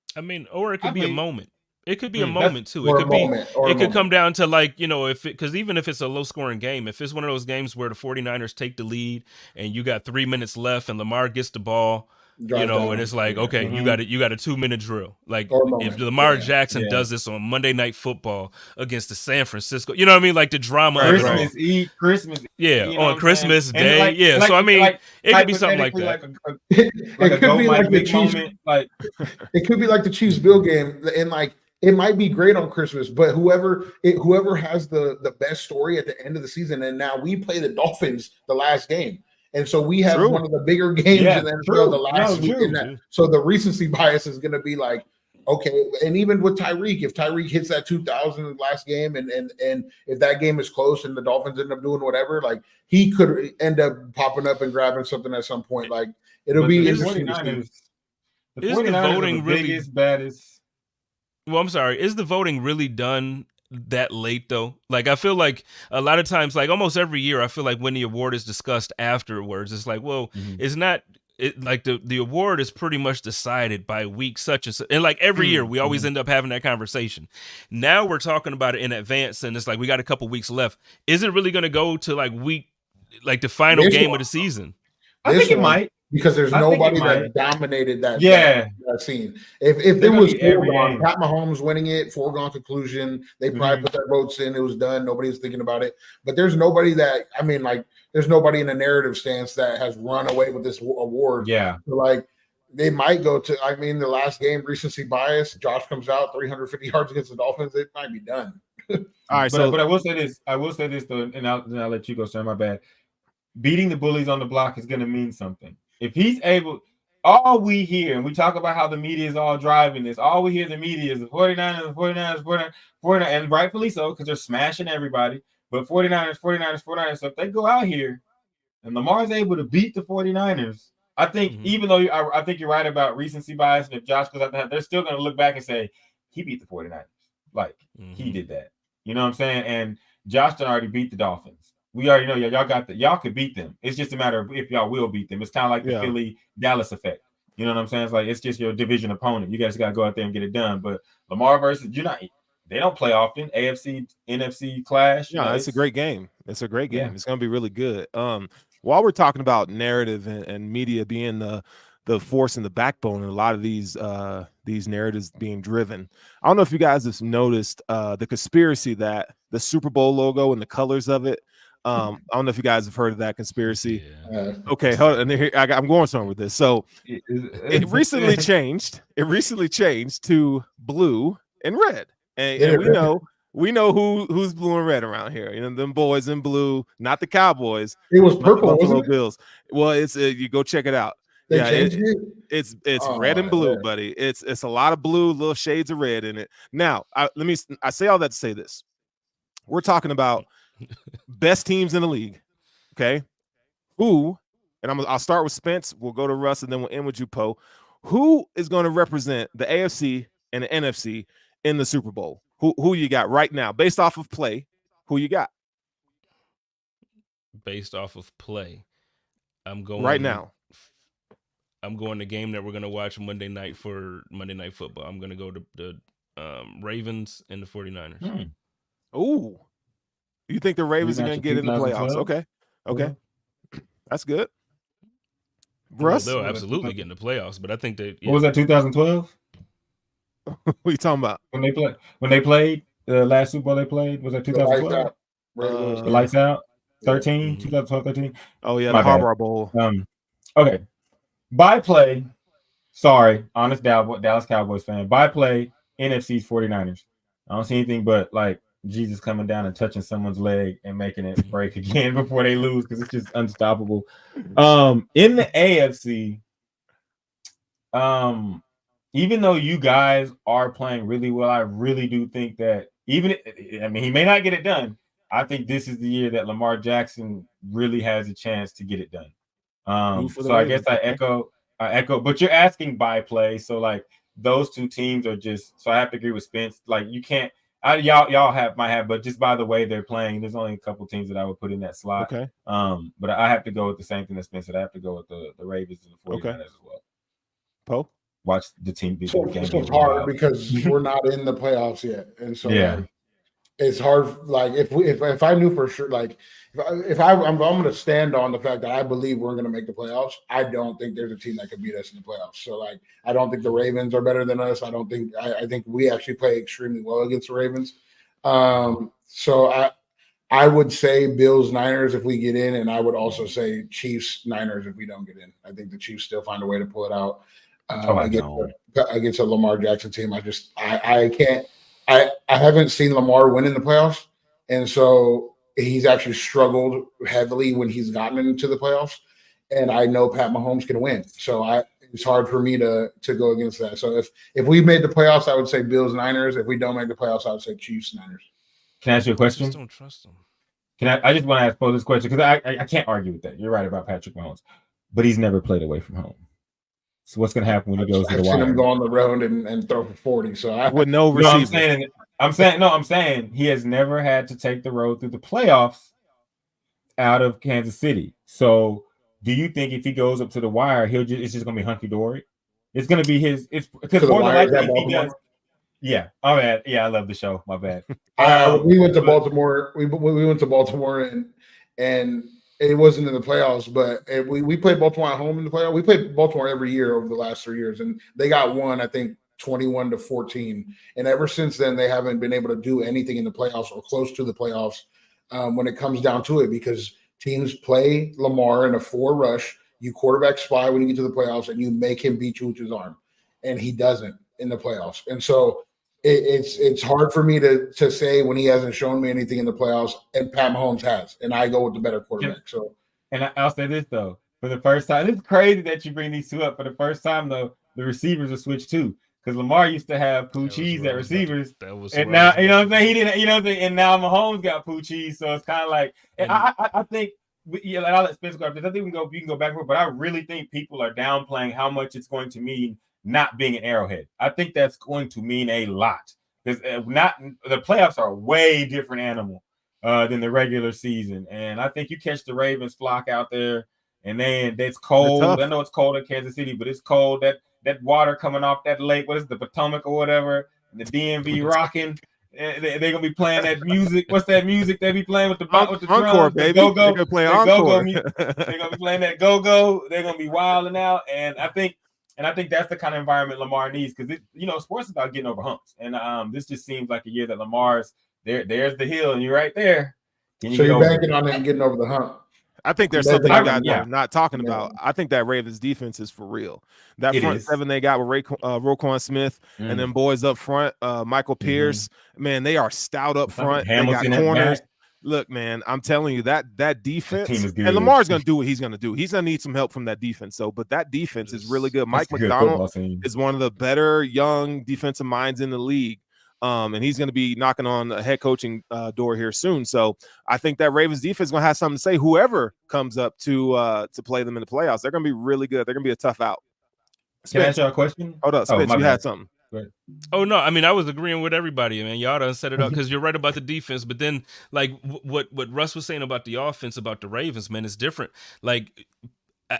Or it could be a moment. It could be a That's- moment too. It Or a could be. moment, or a It could moment. come down to like, because even if it's a low scoring game, if it's one of those games where the 49ers take the lead and you got 3 minutes left and Lamar gets the ball, Drive down. and it's like, Yeah. okay, you got a 2-minute drill. Like Or a if moment. Lamar Yeah. Jackson Yeah. does this on Monday Night Football against the San Francisco, you know what I mean? Like the drama of it all. Christmas Eve, Christmas. Yeah, you know what on I'm Christmas saying? And Day. like- yeah, like- so I mean, like, it could be something like hypothetically, that. like a It go could be Mike like the Vick Chiefs. moment. Like It could be like the Chiefs Bill game, and like it might be great on Christmas, but whoever has the best story at the end of the season, and now we play the Dolphins the last game, and so we have True. one of the bigger games Yeah, in the NFL true. the last No, week. true. In that, so the recency bias is going to be like, okay, and even with Tyreek, if Tyreek hits that 2,000 last game, and if that game is close and the Dolphins end up doing whatever, like he could end up popping up and grabbing something at some point. Like it'll but be the interesting to see. 49ers. The Is the 49ers are voting the really- biggest, baddest. Well, I'm sorry. Is the voting really done that late though? Like I feel like a lot of times, like almost every year, I feel like when the award is discussed afterwards, it's like, well, it's not. It like the award is pretty much decided by week such and such. And like every year, we always end up having that conversation. Now we're talking about it in advance, and it's like we got a couple weeks left. Is it really going to go to like the final This game one. of the season? I This think it one, might. because there's I think nobody it that might. dominated that. Yeah. that scene. If They're it gonna was be every foregone, game. Pat Mahomes winning it, foregone conclusion. They probably put their votes in. It was done. Nobody was thinking about it. But there's nobody that there's nobody in a narrative stance that has run away with this award. Yeah. So, like they might go to. the last game, recency bias. Josh comes out 350 yards against the Dolphins. It might be done. All right, But I will say this though, and I'll let you go, sir. My bad. Beating the bullies on the block is going to mean something. If he's able, all we hear, and we talk about how the media is all driving this, all we hear the media is the 49ers, the 49ers, 49ers, and rightfully so, because they're smashing everybody. But 49ers. So if they go out here and Lamar's able to beat the 49ers, I think even though I think you're right about recency bias, and if Josh goes out there, they're still going to look back and say, he beat the 49ers. Like, he did that. You know what I'm saying? And Josh done already beat the Dolphins. We already know y'all could beat them. It's just a matter of if y'all will beat them. It's kind of like the Philly Dallas effect. You know what I'm saying? It's like it's just your division opponent. You guys got to go out there and get it done. But Lamar versus they don't play often. AFC, NFC clash. Yeah, it's a great game. It's a great game. Yeah. It's going to be really good. While we're talking about narrative and media being the force and the backbone in a lot of these narratives being driven, I don't know if you guys have noticed the conspiracy that the Super Bowl logo and the colors of it. I don't know if you guys have heard of that conspiracy. Yeah. Okay, hold on. I'm going somewhere with this. So it recently changed. It recently changed to blue and red, and we know who's blue and red around here. Them boys in blue, not the Cowboys. It was not purple, the Buffalo wasn't it? Bills. Well, it's you go check it out. They changed it. It's Oh, red and blue, yeah. buddy. It's a lot of blue, little shades of red in it. Now, I say all that to say this. We're talking about best teams in the league. Okay. Who, and I'll start with Spence, we'll go to Russ, and then we'll end with you, Poe. Who is going to represent the AFC and the NFC in the Super Bowl? Who you got right now? Based off of play, who you got? Based off of play. I'm going right now. I'm going the game that we're going to watch Monday night for Monday Night Football. I'm going to go to the Ravens and the 49ers. Ooh. You think the Ravens are going to get in the playoffs? Okay. That's good. Russ? They'll absolutely get in the playoffs, but I think that What was that, 2012? What are you talking about? When they played the last Super Bowl they played, was that 2012? The Lights Out? 2012, 13? Oh, yeah, My the Harbor Bowl. Okay. By play, sorry, honest Dallas Cowboys fan. By play, NFC's 49ers. I don't see anything but like Jesus coming down and touching someone's leg and making it break again before they lose because it's just unstoppable. In the AFC, even though you guys are playing really well, I really do think that he may not get it done. I think this is the year that Lamar Jackson really has a chance to get it done. So I guess I echo, but you're asking by play. So like those two teams are just, so I have to agree with Spence. Like you can't, y'all might have, but just by the way they're playing, there's only a couple teams that I would put in that slot. Okay. But I have to go with the same thing that Spence said. I have to go with the Ravens and the 49ers as well. Poe? watch the team be So the game. it's hard because we're not in the playoffs yet, and so like, it's hard. Like if I knew for sure, like if I'm going to stand on the fact that I believe we're going to make the playoffs. I don't think there's a team that could beat us in the playoffs. So like I don't think the Ravens are better than us. I think we actually play extremely well against the Ravens. So I would say Bills Niners if we get in, and I would also say Chiefs Niners if we don't get in. I think the Chiefs still find a way to pull it out against a Lamar Jackson team. I can't. I haven't seen Lamar win in the playoffs, and so he's actually struggled heavily when he's gotten into the playoffs. And I know Pat Mahomes can win, so it's hard for me to go against that. So if we made the playoffs, I would say Bills Niners. If we don't make the playoffs, I would say Chiefs Niners. Can I ask you a question? I just don't trust him. I just want to pose this question because I can't argue with that. You're right about Patrick Mahomes, but he's never played away from home. So what's going to happen when he goes to the wire? I've seen him go on the road and throw for 40. So with no receiver. I'm saying he has never had to take the road through the playoffs out of Kansas City. So do you think if he goes up to the wire, it's just going to be hunky dory? It's going to be his. It's because more than likely if he does. Yeah. Oh man. Yeah, I love the show. My bad. We went to Baltimore. We went to Baltimore and it wasn't in the playoffs, but we played Baltimore at home in the playoffs. We played Baltimore every year over the last 3 years, and they got one, I think, 21-14. And ever since then, they haven't been able to do anything in the playoffs or close to the playoffs when it comes down to it because teams play Lamar in a 4 rush. You quarterback spy when you get to the playoffs, and you make him beat you with his arm, and he doesn't in the playoffs. And so it's hard for me to say when he hasn't shown me anything in the playoffs, and Pat Mahomes has, and I go with the better quarterback. So, and I'll say this though, for the first time, it's crazy that you bring these two up. For the first time though, the receivers are switched too, because Lamar used to have Pooh Cheese at receivers, and now you know what I'm saying. He didn't, you know what I'm saying, and now Mahomes got Pooh Cheese, so it's kind of like, and I think. Yeah, like I'll let Spence go after this. I think you can go back and forth, but I really think people are downplaying how much it's going to mean not being an Arrowhead. I think that's going to mean a lot because the playoffs are a way different animal than the regular season, and I think you catch the Ravens flock out there, and then it's cold. I know it's cold in Kansas City, but it's cold. That water coming off that lake, what is it, the Potomac or whatever, the DMV rocking. They're gonna be playing that music. What's that music they be playing with the drums? Encore, baby. Go-go. They're gonna play encore. They're gonna be playing that go-go. They're gonna be wilding out, and I think that's the kind of environment Lamar needs because sports is about getting over humps, and this just seems like a year that Lamar's there. There's the hill, and you're right there. So you're banking on him getting over the hump. I think there's something you guys are not talking about. I think that Ravens defense is for real. That front seven they got with Roquan Smith and then boys up front, Michael Pierce, man, they are stout up front. Hamilton, they got corners. Look, man, I'm telling you that defense and Lamar's going to do what he's going to do. He's going to need some help from that defense. But that defense is really good. Mike McDonald is one of the better young defensive minds in the league. And he's going to be knocking on a head coaching door here soon. So I think that Ravens defense is going to have something to say. Whoever comes up to play them in the playoffs, they're going to be really good. They're going to be a tough out. Can I ask you a question? Hold up, Spence, you had something. Oh no, I mean I was agreeing with everybody, man. Y'all done set it up because you're right about the defense, but then like what Russ was saying about the offense, about the Ravens, man, is different. Like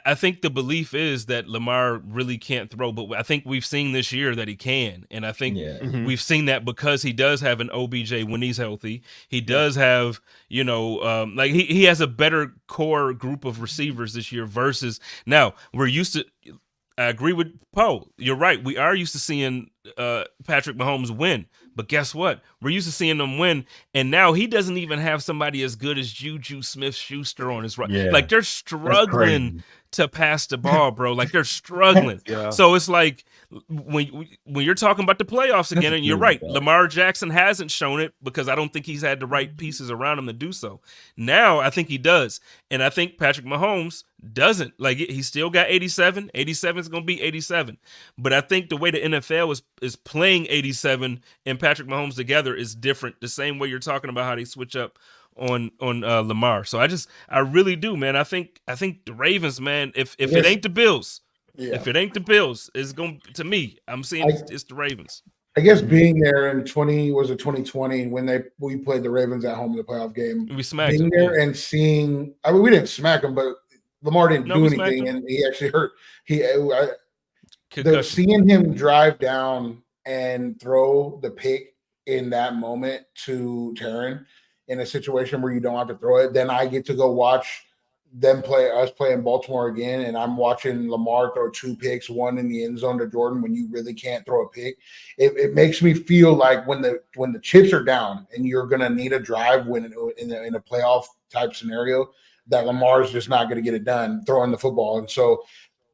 I think the belief is that Lamar really can't throw, but I think we've seen this year that he can. And I think we've seen that because he does have an OBJ when he's healthy. He does have, like he has a better core group of receivers this year versus now we're used to. I agree with Poe. You're right. We are used to seeing Patrick Mahomes win. But guess what? We're used to seeing him win, and now he doesn't even have somebody as good as Juju Smith-Schuster on his right. Yeah. Like, they're struggling to pass the ball, bro. Like, they're struggling. So it's like when you're talking about the playoffs again, and you're right, Lamar Jackson hasn't shown it because I don't think he's had the right pieces around him to do so. Now I think he does, and I think Patrick Mahomes doesn't. Like, he's still got 87. 87 is going to be 87. But I think the way the NFL is playing 87 and Patrick Mahomes together is different. The same way you're talking about how they switch up on Lamar. So I really do, man. I think the Ravens, man, if it ain't the Bills, if it ain't the Bills, it's going to me. I'm seeing it's the Ravens. I guess being there in 2020 when we played the Ravens at home in the playoff game, we smacked being them, there and seeing. I mean, we didn't smack them, but Lamar didn't do anything, and he actually hurt. seeing him drive down and throw the pick in that moment to Taryn in a situation where you don't have to throw it, then I get to go watch us play in Baltimore again, and I'm watching Lamar throw 2 picks, one in the end zone to Jordan when you really can't throw a pick. It makes me feel like when the chips are down and you're gonna need a drive in a playoff type scenario, that Lamar's just not gonna get it done throwing the football. And so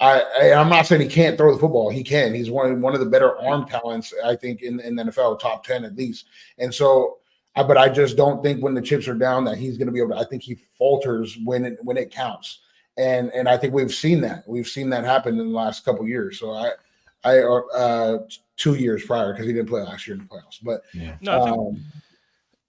I'm not saying he can't throw the football. He can. He's one of the better arm talents, I think, in the NFL, top 10 at least. And so, but I just don't think when the chips are down that he's going to be able to. I think he falters when it counts, and I think we've seen that. We've seen that happen in the last couple of years. So I 2 years prior, because he didn't play last year in the playoffs. But no,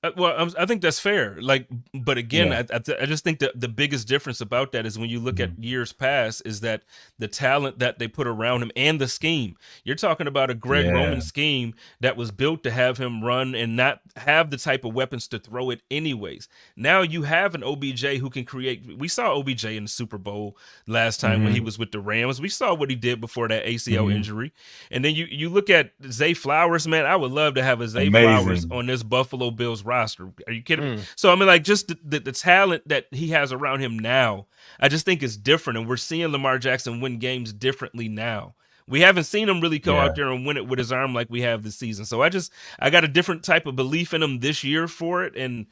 I think that's fair. Like, but again, I just think that the biggest difference about that is when you look at years past, is that the talent that they put around him and the scheme. You're talking about a Greg Roman scheme that was built to have him run and not have the type of weapons to throw it anyways. Now you have an OBJ who can create. We saw OBJ in the Super Bowl last time when he was with the Rams. We saw what he did before that ACL injury. And then you look at Zay Flowers, man. I would love to have a Zay Flowers on this Buffalo Bills roster. Are you kidding me? So I mean, like, just the talent that he has around him now, I just think is different, and we're seeing Lamar Jackson win games differently now. We haven't seen him really go out there and win it with his arm like we have this season. So I got a different type of belief in him this year for it. And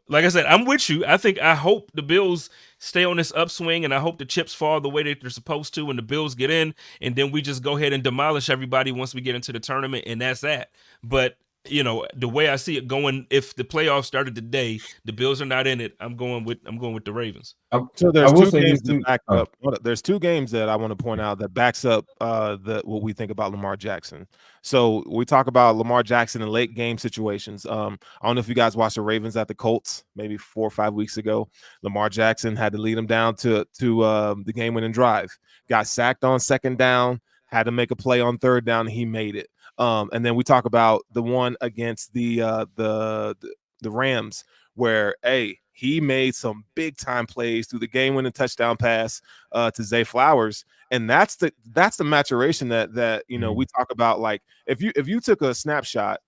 like I said, I'm with you. I hope the Bills stay on this upswing, and I hope the chips fall the way that they're supposed to when the Bills get in, and then we just go ahead and demolish everybody once we get into the tournament, and that's that. But you know, the way I see it going, if the playoffs started today, the Bills are not in it, I'm going with the Ravens. So there's 2 games that back up. There's 2 games that I want to point out that backs up what we think about Lamar Jackson. So we talk about Lamar Jackson in late game situations. I don't know if you guys watched the Ravens at the Colts maybe 4 or 5 weeks ago. Lamar Jackson had to lead them down to the game-winning drive. Got sacked on 2nd down, had to make a play on 3rd down, and he made it. And then we talk about the one against the Rams where he made some big time plays through the game-winning touchdown pass to Zay Flowers, and that's the maturation that you know we talk about. Like if you took a snapshot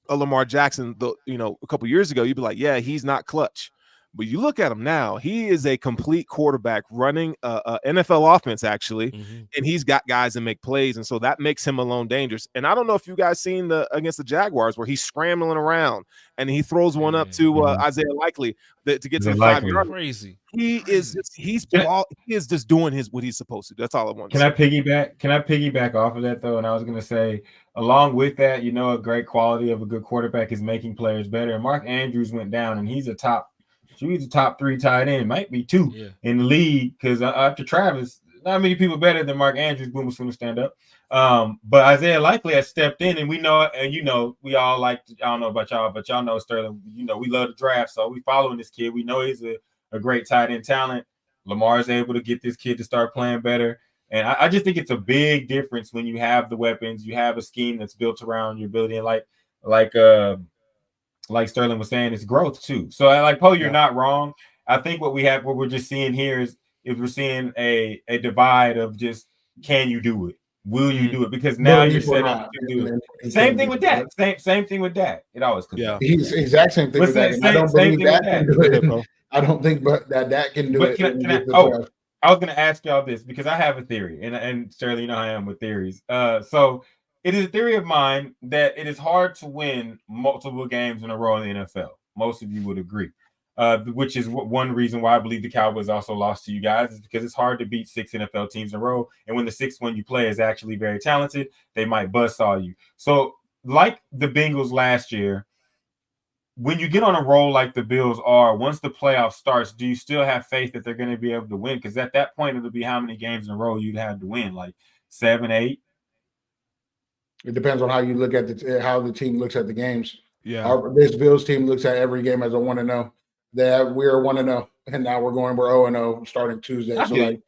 of Lamar Jackson, a couple years ago, you'd be like, yeah, he's not clutch. But you look at him now, he is a complete quarterback running NFL offense, actually, and he's got guys that make plays, and so that makes him alone dangerous. And I don't know if you guys seen against the Jaguars where he's scrambling around and he throws one up to Isaiah Likely to get to the 5-yard. Crazy. He is just doing what he's supposed to do. That's all I want. Can I piggyback off of that though? And I was going to say, along with that, a great quality of a good quarterback is making players better. And Mark Andrews went down, and he's a top 3 tight end, might be 2 in the league, because after Travis, not many people better than Mark Andrews. Boom was going to stand up. But Isaiah Likely has stepped in, and we know, and we all like, I don't know about y'all, but y'all know Sterling, we love the draft, so we following this kid. We know he's a great tight end talent. Lamar is able to get this kid to start playing better. And I just think it's a big difference when you have the weapons, you have a scheme that's built around your ability, and like Sterling was saying, it's growth too. So Poe, you're not wrong. I think what we're just seeing here is we're seeing a divide of just, can you do it? Will you do it? Because now you're set up to do it. Same thing with Dak. Same thing with Dak. It always comes. Yeah, he's exact same thing with Dak. I don't believe Dak can do it. I don't think that Dak can do it. I was going to ask y'all this because I have a theory, and Sterling, how I am with theories. So it is a theory of mine that it is hard to win multiple games in a row in the NFL. Most of you would agree, which is one reason why I believe the Cowboys also lost to you guys, is because it's hard to beat 6 NFL teams in a row. And when the 6th one you play is actually very talented, they might buzzsaw you. So like the Bengals last year, when you get on a roll like the Bills are, once the playoff starts, do you still have faith that they're going to be able to win? Because at that point, it'll be how many games in a row you'd have to win, like 7, 8? It depends on how you look at how the team looks at the games. Yeah, this Bills team looks at every game as a 1-0. That we're 1-0, and now we're 0-0 starting Tuesday. So I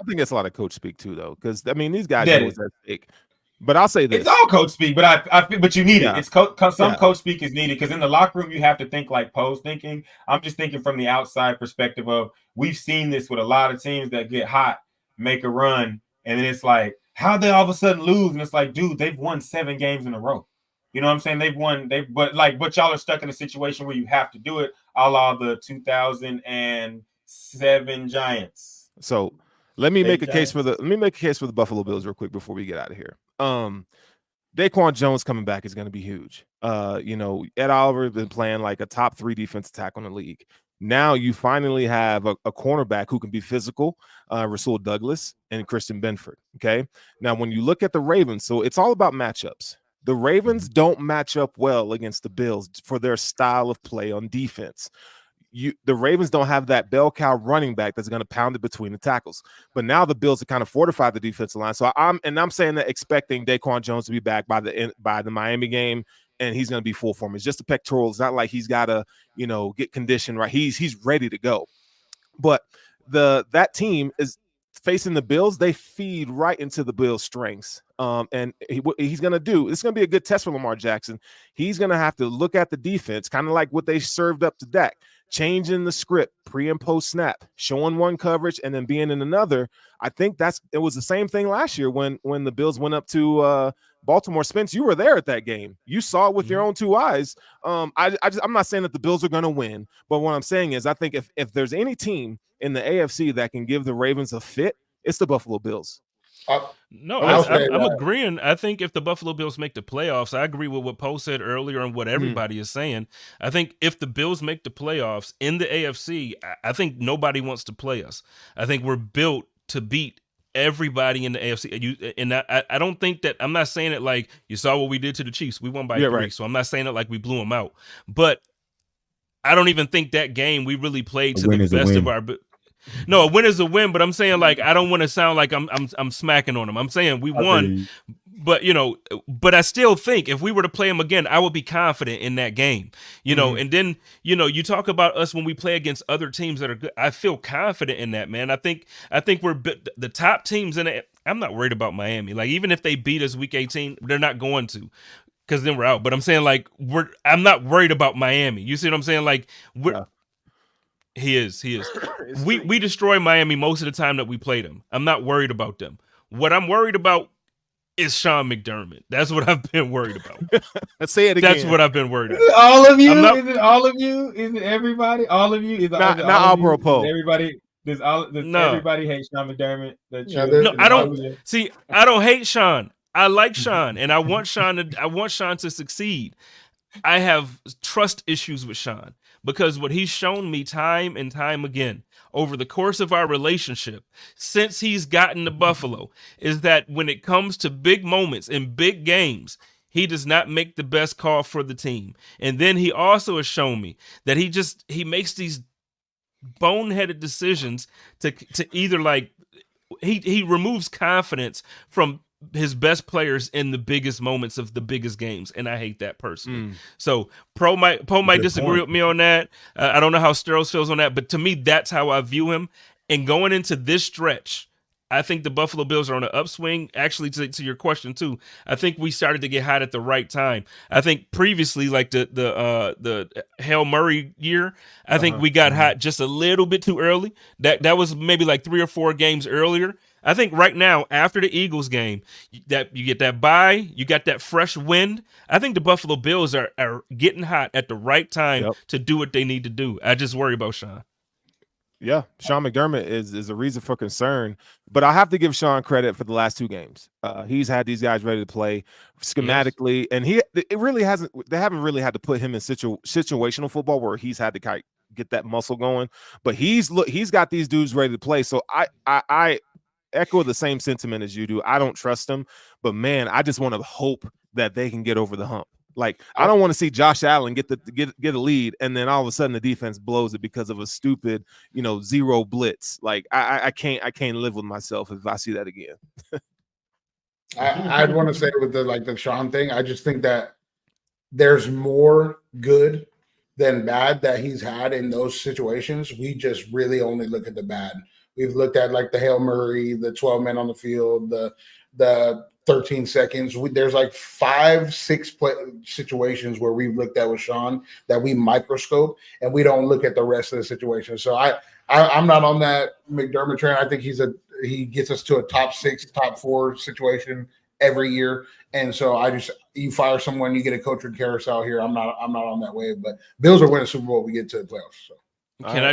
think it's a lot of coach speak too, though, because I mean these guys know what's at stake. But I'll say this: it's all coach speak, but you need it. It's some coach speak is needed, because in the locker room you have to think like Poe's thinking. I'm just thinking from the outside perspective of, we've seen this with a lot of teams that get hot, make a run, and then it's like, how they all of a sudden lose, and it's like, dude, they've won 7 games in a row. You know what I'm saying? They've won. But y'all are stuck in a situation where you have to do it, a la the 2007 Giants. So let me make a case for the Buffalo Bills real quick before we get out of here. Daquan Jones coming back is going to be huge. Ed Oliver has been playing like a top 3 defensive tackle in the league. Now you finally have a cornerback who can be physical, Rasul Douglas and Christian Benford. Okay. Now, when you look at the Ravens, so it's all about matchups. The Ravens don't match up well against the Bills for their style of play on defense. The Ravens don't have that bell cow running back that's going to pound it between the tackles. But now the Bills have kind of fortified the defensive line. So I'm saying that expecting Daquan Jones to be back by the Miami game, and he's going to be full form. It's just a pectoral. It's not like he's got to, get conditioned right. He's ready to go. But that team is facing the Bills. They feed right into the Bills' strengths. And he's going to do, it's going to be a good test for Lamar Jackson. He's going to have to look at the defense, kind of like what they served up to Dak, changing the script, pre and post snap, showing one coverage and then being in another. I think it was the same thing last year when the Bills went up to Baltimore. Spence, you were there at that game. You saw it with your own 2 eyes. I'm not saying that the Bills are going to win, but what I'm saying is I think if there's any team in the AFC that can give the Ravens a fit, it's the Buffalo Bills. I'm agreeing. I think if the Buffalo Bills make the playoffs, I agree with what Poe said earlier and what everybody is saying. I think if the Bills make the playoffs in the AFC, I think nobody wants to play us. I think we're built to beat everybody in the AFC. I don't think that, I'm not saying it like you saw what we did to the Chiefs. We won by 3, right. So I'm not saying it like we blew them out. But I don't even think that game we really played to the best of our. No, a win is a win, but I'm saying like I don't want to sound like I'm smacking on them. I'm saying we won, but but I still think if we were to play them again, I would be confident in that game. And then you talk about us when we play against other teams that are good. I feel confident in that, man. I think we're the top teams in it. I'm not worried about Miami. Like even if they beat us week 18, they're not going to. Because then we're out. But I'm saying like I'm not worried about Miami. You see what I'm saying? Like He is. We destroy Miami most of the time that we play them. I'm not worried about them. What I'm worried about is Sean McDermott. That's what I've been worried about. Let's say it again. That's what I've been worried about. Is it all of you? Is it all of you? Is it everybody? All of you? Is not all Poe. Everybody? Does everybody hate Sean McDermott? I don't. See, I don't hate Sean. I like Sean, and I want Sean to succeed. I have trust issues with Sean. Because what he's shown me time and time again over the course of our relationship since he's gotten to Buffalo is that when it comes to big moments in big games, he does not make the best call for the team. And then he also has shown me that he makes these boneheaded decisions to either like he removes confidence from his best players in the biggest moments of the biggest games, and I hate that personally. So Poe might disagree with me on that. I don't know how Sterles feels on that, but to me, that's how I view him. And going into this stretch, I think the Buffalo Bills are on an upswing. Actually, to your question too, I think we started to get hot at the right time. I think previously, like the Hail Murray year, I think we got hot just a little bit too early. That was maybe like 3 or 4 games earlier. I think right now, after the Eagles game, that you get that bye, you got that fresh wind. I think the Buffalo Bills are getting hot at the right time to do what they need to do. I just worry about Sean. Yeah, Sean McDermott is a reason for concern, but I have to give Sean credit for the last 2 games. He's had these guys ready to play schematically, and they haven't really had to put him in situational football where he's had to get that muscle going, but he's got these dudes ready to play. So I echo the same sentiment as you do. I don't trust them, but man, I just want to hope that they can get over the hump. Like, I don't want to see Josh Allen get a lead and then all of a sudden the defense blows it because of a stupid, zero blitz. Like, I can't live with myself if I see that again. I'd want to say with the Sean thing, I just think that there's more good than bad that he's had in those situations. We just really only look at the bad. We've looked at like the Hail Murray, the 12 men on the field, the 13 seconds. There's like 5-6 situations where we've looked at with Sean that we microscope and we don't look at the rest of the situation. So I'm not on that McDermott train. I think he's he gets us to a top 6, top 4 situation every year. And so you fire someone, you get a coach in carousel here. I'm not on that wave, but Bills are winning Super Bowl. We get to the playoffs. So. Can I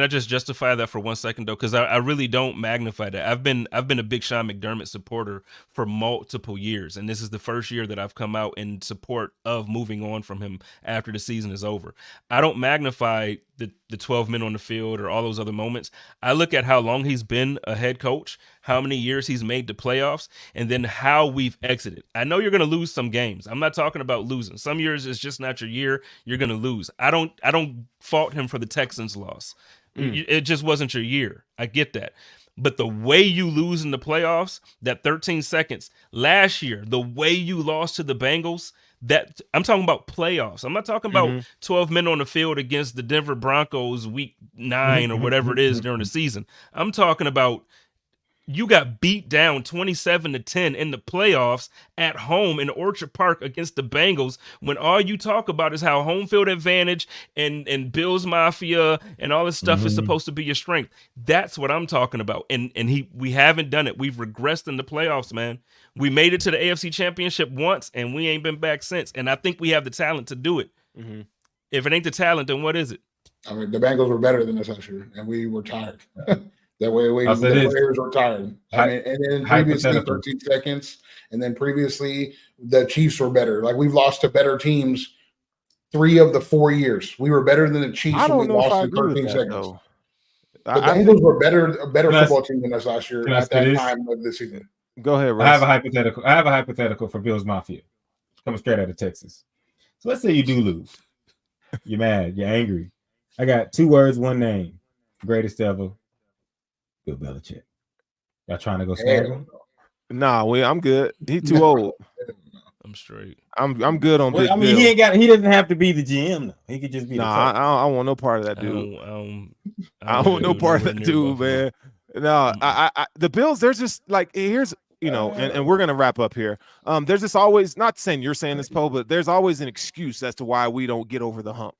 just justify that for 1 second though? Because I really don't magnify that. I've been a big Sean McDermott supporter for multiple years, and this is the first year that I've come out in support of moving on from him after the season is over. I don't magnify the 12 men on the field or all those other moments. I look at how long he's been a head coach, how many years he's made the playoffs, and then how we've exited. I know you're going to lose some games. I'm not talking about losing. Some years it's just not your year. You're going to lose. I don't fault him for the Texans loss. It just wasn't your year. I get that. But the way you lose in the playoffs, that 13 seconds last year, the way you lost to the Bengals, that I'm talking about playoffs. I'm not talking about 12 men on the field against the Denver Broncos week 9 or whatever it is during the season. I'm talking about you got beat down 27-10 in the playoffs at home in Orchard Park against the Bengals when all you talk about is how home field advantage and Bills Mafia and all this stuff is supposed to be your strength. That's what I'm talking about. And we haven't done it. We've regressed in the playoffs, man. We made it to the AFC Championship once and we ain't been back since. And I think we have the talent to do it. If it ain't the talent, then what is it? I mean, the Bengals were better than us last year, and we were tired. That way, the players were tired. I mean, and then previously 13 seconds, and then previously the Chiefs were better. Like we've lost to better teams 3 of the 4 years. We were better than the Chiefs. I don't know if I in agree 13 with seconds. that, though. The Bengals were a better football team than us last year at that time of the season. Go ahead, Russ. I have a hypothetical for Bills Mafia. Coming straight out of Texas. So let's say you do lose. You're mad. You're angry. I got 2 words, 1 name. Greatest ever. Bill Belichick. Y'all trying to go snag him? Nah, I'm good. He too old. I'm straight. I'm good on Big Bill. He doesn't have to be the GM though. He could just be I don't want no part of that dude. I don't want no part of that dude, man. No, the Bills, they're just like, here's and we're gonna wrap up here. There's just always, not saying you're saying this, Poe, but there's always an excuse as to why we don't get over the hump.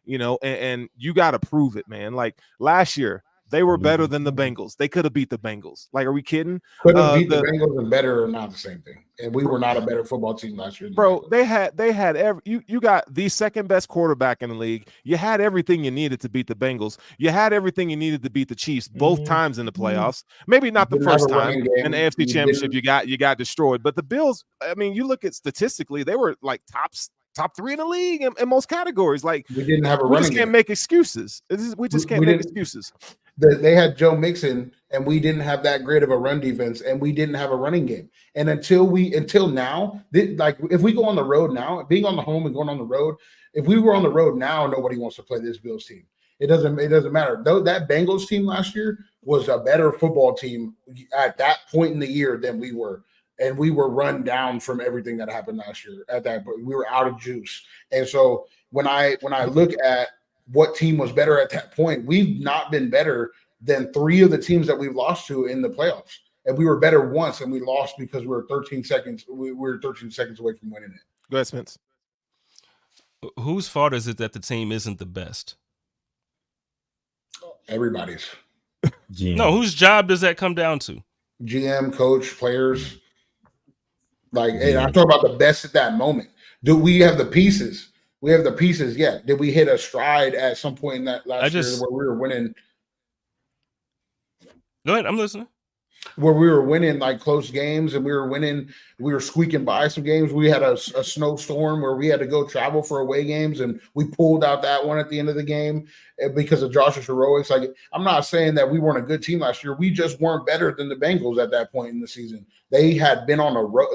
And you gotta prove it, man. Like last year, they were better than the Bengals. They could have beat the Bengals. Like, are we kidding? Could have beat the Bengals and better are not the same thing. And we were not a better football team last year. Bro, they had you got the second best quarterback in the league. You had everything you needed to beat the Bengals. You had everything you needed to beat the Chiefs both times in the playoffs. Maybe not the first time in the AFC Championship you got destroyed. But the Bills, I mean, you look at statistically, they were like top 3 in the league in most categories. Like we didn't have a running game. We just can't make excuses. We just can't make excuses. They had Joe Mixon, and we didn't have that great of a run defense, and we didn't have a running game. And until now, like if we go on the road now, being on the home and going on the road, if we were on the road now, nobody wants to play this Bills team. It doesn't matter. Though that Bengals team last year was a better football team at that point in the year than we were. And we were run down from everything that happened last year at that point. We were out of juice. And so when I look at what team was better at that point, we've not been better than 3 of the teams that we've lost to in the playoffs. And we were better once, and we lost because we were 13 seconds. We were 13 seconds away from winning it. Go ahead, Spence. Whose fault is it that the team isn't the best? Everybody's. GM. No, whose job does that come down to? GM, coach, players. Like, and I'm talking about the best at that moment. Do we have the pieces? We have the pieces, yeah. Did we hit a stride at some point in that last year where we were winning? Go ahead, I'm listening. Where we were winning like close games and we were squeaking by some games. We had a snowstorm where we had to go travel for away games, and we pulled out that one at the end of the game because of Josh's heroics. Like, I'm not saying that we weren't a good team last year. We just weren't better than the Bengals at that point in the season. They had been on a roll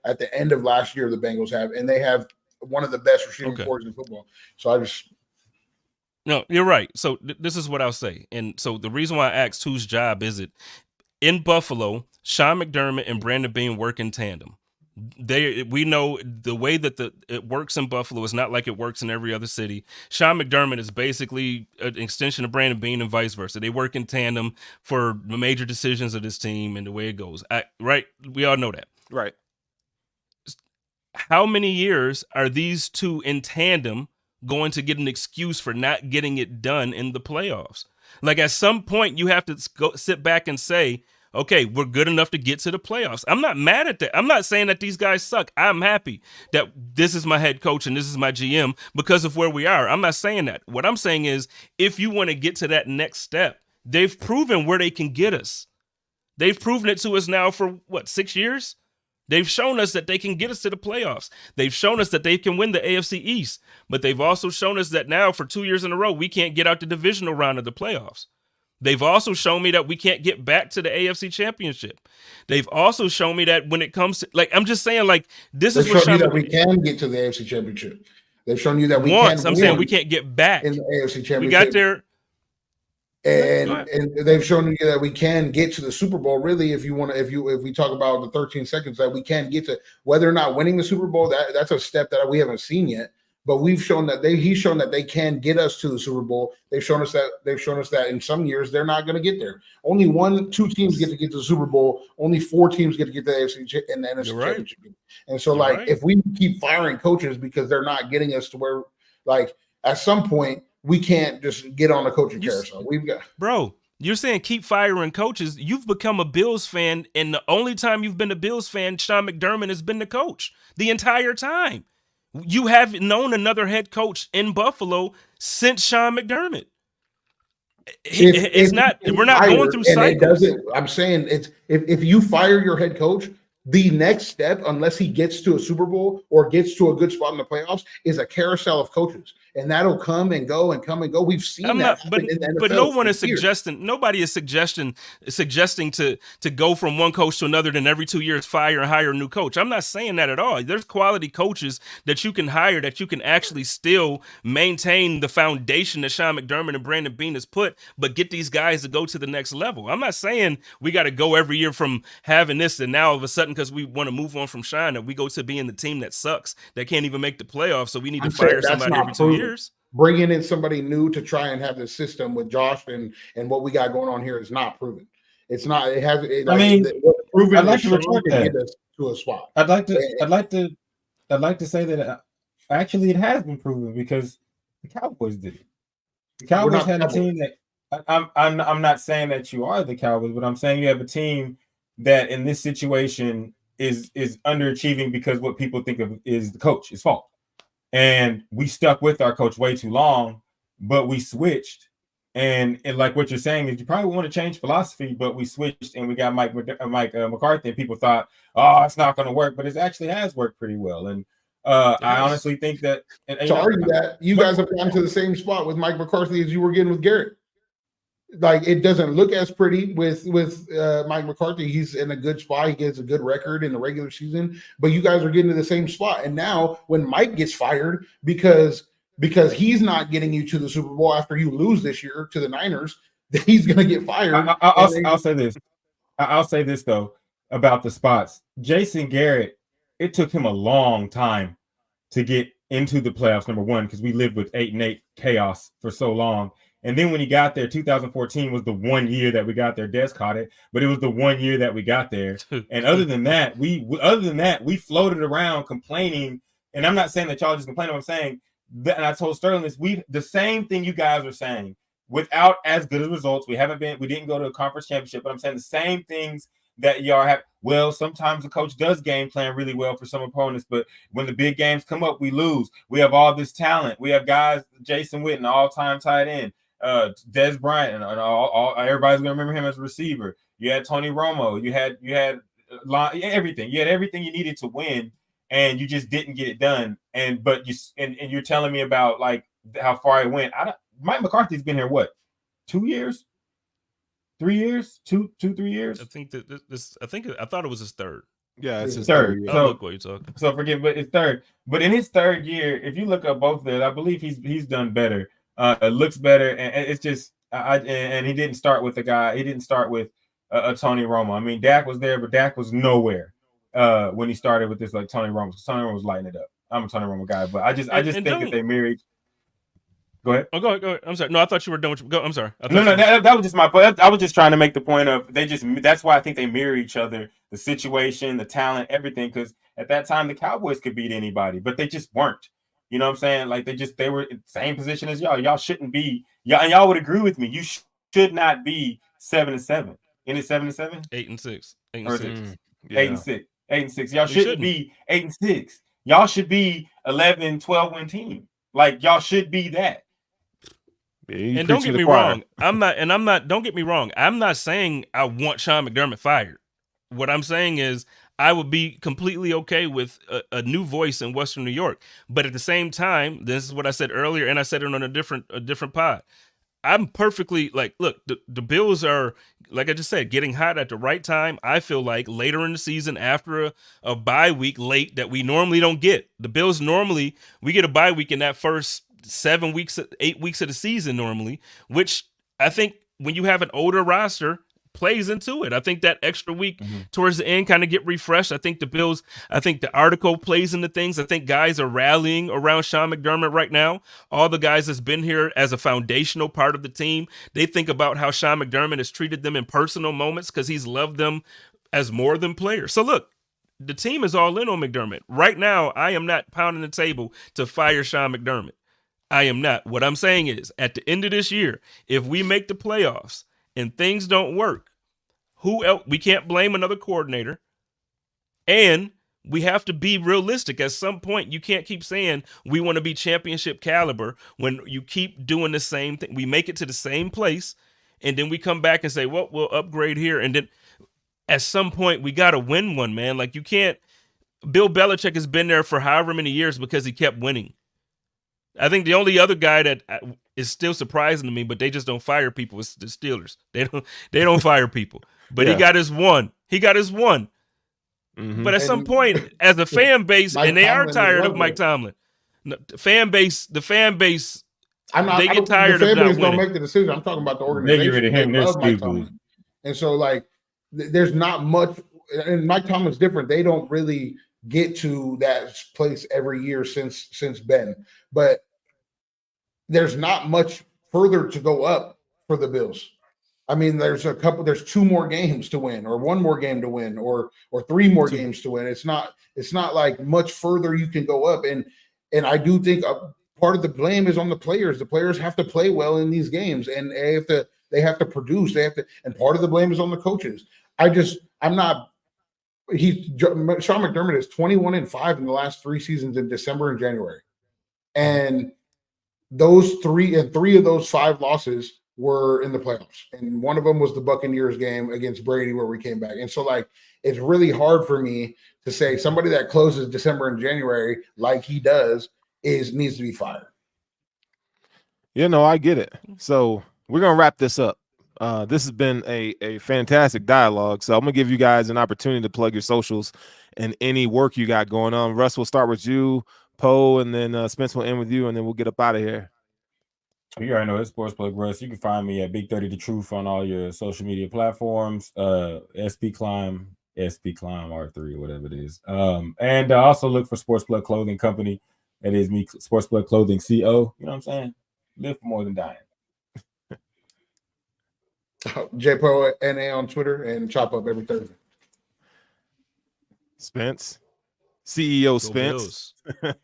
at the end of last year. The Bengals have, and they have one of the best receiving corps in football. So No, you're right. So this is what I'll say. And so the reason why I asked whose job is it, in Buffalo, Sean McDermott and Brandon Beane work in tandem. We know the way that it works in Buffalo is not like it works in every other city. Sean McDermott is basically an extension of Brandon Beane and vice versa. They work in tandem for the major decisions of this team and the way it goes. Right? We all know that. Right. How many years are these two in tandem going to get an excuse for not getting it done in the playoffs? Like at some point, you have to go sit back and say, okay, we're good enough to get to the playoffs. I'm not mad at that. I'm not saying that these guys suck. I'm happy that this is my head coach and this is my GM because of where we are. I'm not saying that. What I'm saying is, if you want to get to that next step, they've proven where they can get us. They've proven it to us now for, 6 years? They've shown us that they can get us to the playoffs. They've shown us that they can win the AFC East. But they've also shown us that now for 2 years in a row, we can't get out the divisional round of the playoffs. They've also shown me that we can't get back to the AFC Championship. They've also shown me that when it comes to, I'm just saying, this is what shown you that we can get to the AFC Championship. They've shown you that we I'm can saying we can't get back in the AFC Championship. We got there. And they've shown you that we can get to the Super Bowl. Really, if we talk about the 13 seconds, that we can get to, whether or not winning the Super Bowl, that's a step that we haven't seen yet. But he's shown that they can get us to the Super Bowl. They've shown us that in some years they're not going to get there. Only 1-2 teams get to the Super Bowl. Only 4 teams get to get the AFC and the NFC Championship. And so, if we keep firing coaches because they're not getting us to where, at some point, we can't just get on the coaching carousel. Bro, you're saying keep firing coaches. You've become a Bills fan, and the only time you've been a Bills fan, Sean McDermott has been the coach the entire time. You haven't known another head coach in Buffalo since Sean McDermott. We're not going through cycles. I'm saying if you fire your head coach, the next step, unless he gets to a Super Bowl or gets to a good spot in the playoffs, is a carousel of coaches, and that'll come and go and come and go. We've seen that, but no one is suggesting. Nobody is suggesting to go from one coach to another, then every 2 years fire and hire a new coach. I'm not saying that at all. There's quality coaches that you can hire that you can actually still maintain the foundation that Sean McDermott and Brandon Beane has put, but get these guys to go to the next level. I'm not saying we got to go every year from having this and now all of a sudden, because we want to move on from Sean, that we go to being the team that sucks, that can't even make the playoffs, so we need to fire somebody every 2 years. Bringing in somebody new to try and have this system with Josh and what we got going on here is not proven. It's not. It has. Proven. I'd like to retort that. Get us to a spot. I'd like to say that actually it has been proven because the Cowboys did it. The Cowboys had a team that I'm not saying that you are the Cowboys, but I'm saying you have a team that in this situation is underachieving because what people think of is the coach's fault. And we stuck with our coach way too long, but we switched. And like what you're saying is you probably want to change philosophy, but we switched and we got Mike McCarthy, and people thought, oh, it's not going to work, but it actually has worked pretty well. And I honestly think that to argue that you guys have gone to the same spot with Mike McCarthy as you were getting with Garrett. It doesn't look as pretty with Mike McCarthy. He's in a good spot. He gets a good record in the regular season, but you guys are getting to the same spot. And now when Mike gets fired because he's not getting you to the Super Bowl after you lose this year to the Niners, he's going to get fired. I'll say this. I'll say this though about the spots. Jason Garrett, it took him a long time to get into the playoffs. Number one, because we lived with 8-8 chaos for so long. And then when he got there, 2014 was the 1 year that we got there. Des caught it, but it was the 1 year that we got there. And other than that, we floated around complaining. And I'm not saying that y'all just complaining. I'm saying that, and I told Sterling this, the same thing you guys are saying without as good as results. We didn't go to a conference championship, but I'm saying the same things that y'all have. Well, sometimes the coach does game plan really well for some opponents, but when the big games come up, we lose. We have all this talent. We have guys, Jason Witten, all-time tight end. Des Bryant, and everybody's gonna remember him as a receiver. You had Tony Romo. You had everything. You had everything you needed to win, and you just didn't get it done. And you're telling me about how far it went. Mike McCarthy's been here what? 2 years? 3 years? 3 years? I think I thought it was his third. Yeah, it's his third. year. So, look what you're talking. So forget, but it's third. But in his third year, if you look up both of those, I believe he's done better. It looks better, and it's just and he didn't start with a guy. He didn't start with a Tony Romo. I mean, Dak was there, but Dak was nowhere when he started with this Tony Romo. Tony Romo was lighting it up. I'm a Tony Romo guy, but I just think that they married. Go ahead. Oh, go ahead. I'm sorry. No, I thought you were done with go. I'm sorry. No, that was just my point. I was just trying to make the point of that's why I think they mirror each other, the situation, the talent, everything, because at that time the Cowboys could beat anybody, but they just weren't. You know what I'm saying? They were in the same position as y'all. Y'all shouldn't be. Y'all would agree with me. You should not be 7-7. Isn't it 7-7? 8-6. 8-6. 8-6. 8-6. Y'all shouldn't be 8-6. Y'all should be 11, 12 win team. Like y'all should be that. And don't get me wrong. Don't get me wrong. I'm not saying I want Sean McDermott fired. What I'm saying is I would be completely okay with a new voice in Western New York. But at the same time, this is what I said earlier, and I said it on a different pod. I'm perfectly look, the Bills are, like I just said, getting hot at the right time. I feel like later in the season after a bye week late that we normally don't get. The Bills normally, we get a bye week in that first 7 weeks, 8 weeks of the season normally, which I think when you have an older roster plays into it. I think that extra week towards the end kind of get refreshed. I think the article plays into things. I think guys are rallying around Sean McDermott right now. All the guys that's been here as a foundational part of the team, they think about how Sean McDermott has treated them in personal moments because he's loved them as more than players. So look, the team is all in on McDermott. Right now, I am not pounding the table to fire Sean McDermott. I am not. What I'm saying is, at the end of this year, if we make the playoffs and things don't work, who else? We can't blame another coordinator. And we have to be realistic. At some point, you can't keep saying we want to be championship caliber when you keep doing the same thing. We make it to the same place, and then we come back and say, well, we'll upgrade here. And then at some point, we got to win one, man. Like, you can't. Bill Belichick has been there for however many years because he kept winning. I think the only other guy that is still surprising to me, but they just don't fire people, is the Steelers. They don't fire people. But he got his one. Mm-hmm. But at some point, as a fan base, and they are tired of Mike Tomlin. The fan base, they get tired of not winning. Don't make the decision. I'm talking about the organization. They get rid of him. They're stupid. And so, like, there's not much. And Mike Tomlin's different. They don't really get to that place every year since Ben. But there's not much further to go up for the Bills. I mean, there's 2 more games to win, or 1 more game to win, or 3 more games to win. It's not like much further you can go up. And I do think part of the blame is on the players. The players have to play well in these games, and they have to produce. And part of the blame is on the coaches. Sean McDermott is 21-5 in the last 3 seasons in December and January. And those 3 of those 5 losses were in the playoffs. And one of them was the Buccaneers game against Brady where we came back. And so, like, it's really hard for me to say somebody that closes December and January like he does needs to be fired. I get it. So we're going to wrap this up. This has been a fantastic dialogue. So I'm going to give you guys an opportunity to plug your socials and any work you got going on. Russ, we'll start with you, Poe, and then Spence will end with you, and then we'll get up out of here. You already know it's SportsPluggRuss. You can find me at Big 30 The Truth on all your social media platforms. SP Climb R3, whatever it is. And also look for Sports Plug Clothing Company. That is me, Sports Plug Clothing CO. You know what I'm saying? Live for more than dying. JPO NA on Twitter and Chop Up every Thursday. Spence. CEO Spence.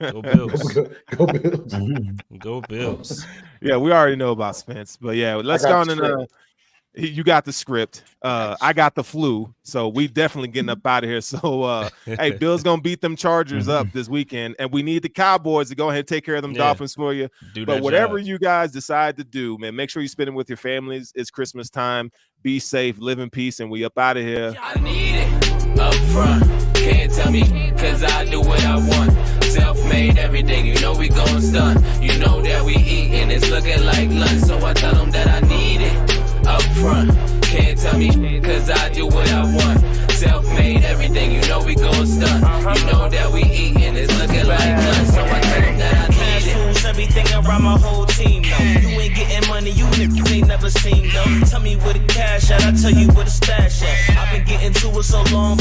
Go Bills. Go Bills. Go Bills. Yeah, we already know about Spence. But yeah, let's go on and you got the script. I got the flu. So we definitely getting up out of here. So hey, Bill's gonna beat them Chargers up this weekend. And we need the Cowboys to go ahead and take care of them Dolphins for you. But whatever you guys decide to do, man, make sure you spend it with your families. It's Christmas time. Be safe, live in peace, and we up out of here. I need it up front. Can't tell me, cause I do what I want. Self-made everything, we gon' stun. You know that we eat and it's looking like lunch. So I tell them that I need it up front. Can't tell me, cause I do what I want. Self-made everything, we gon' stun. You know that we eat and it's looking like lunch. So I tell them that I need it. Everything around my whole team, though. You ain't getting money, you niggas ain't never seen, though. Tell me where the cash at, I tell you where the stash at. I've been getting to it so long,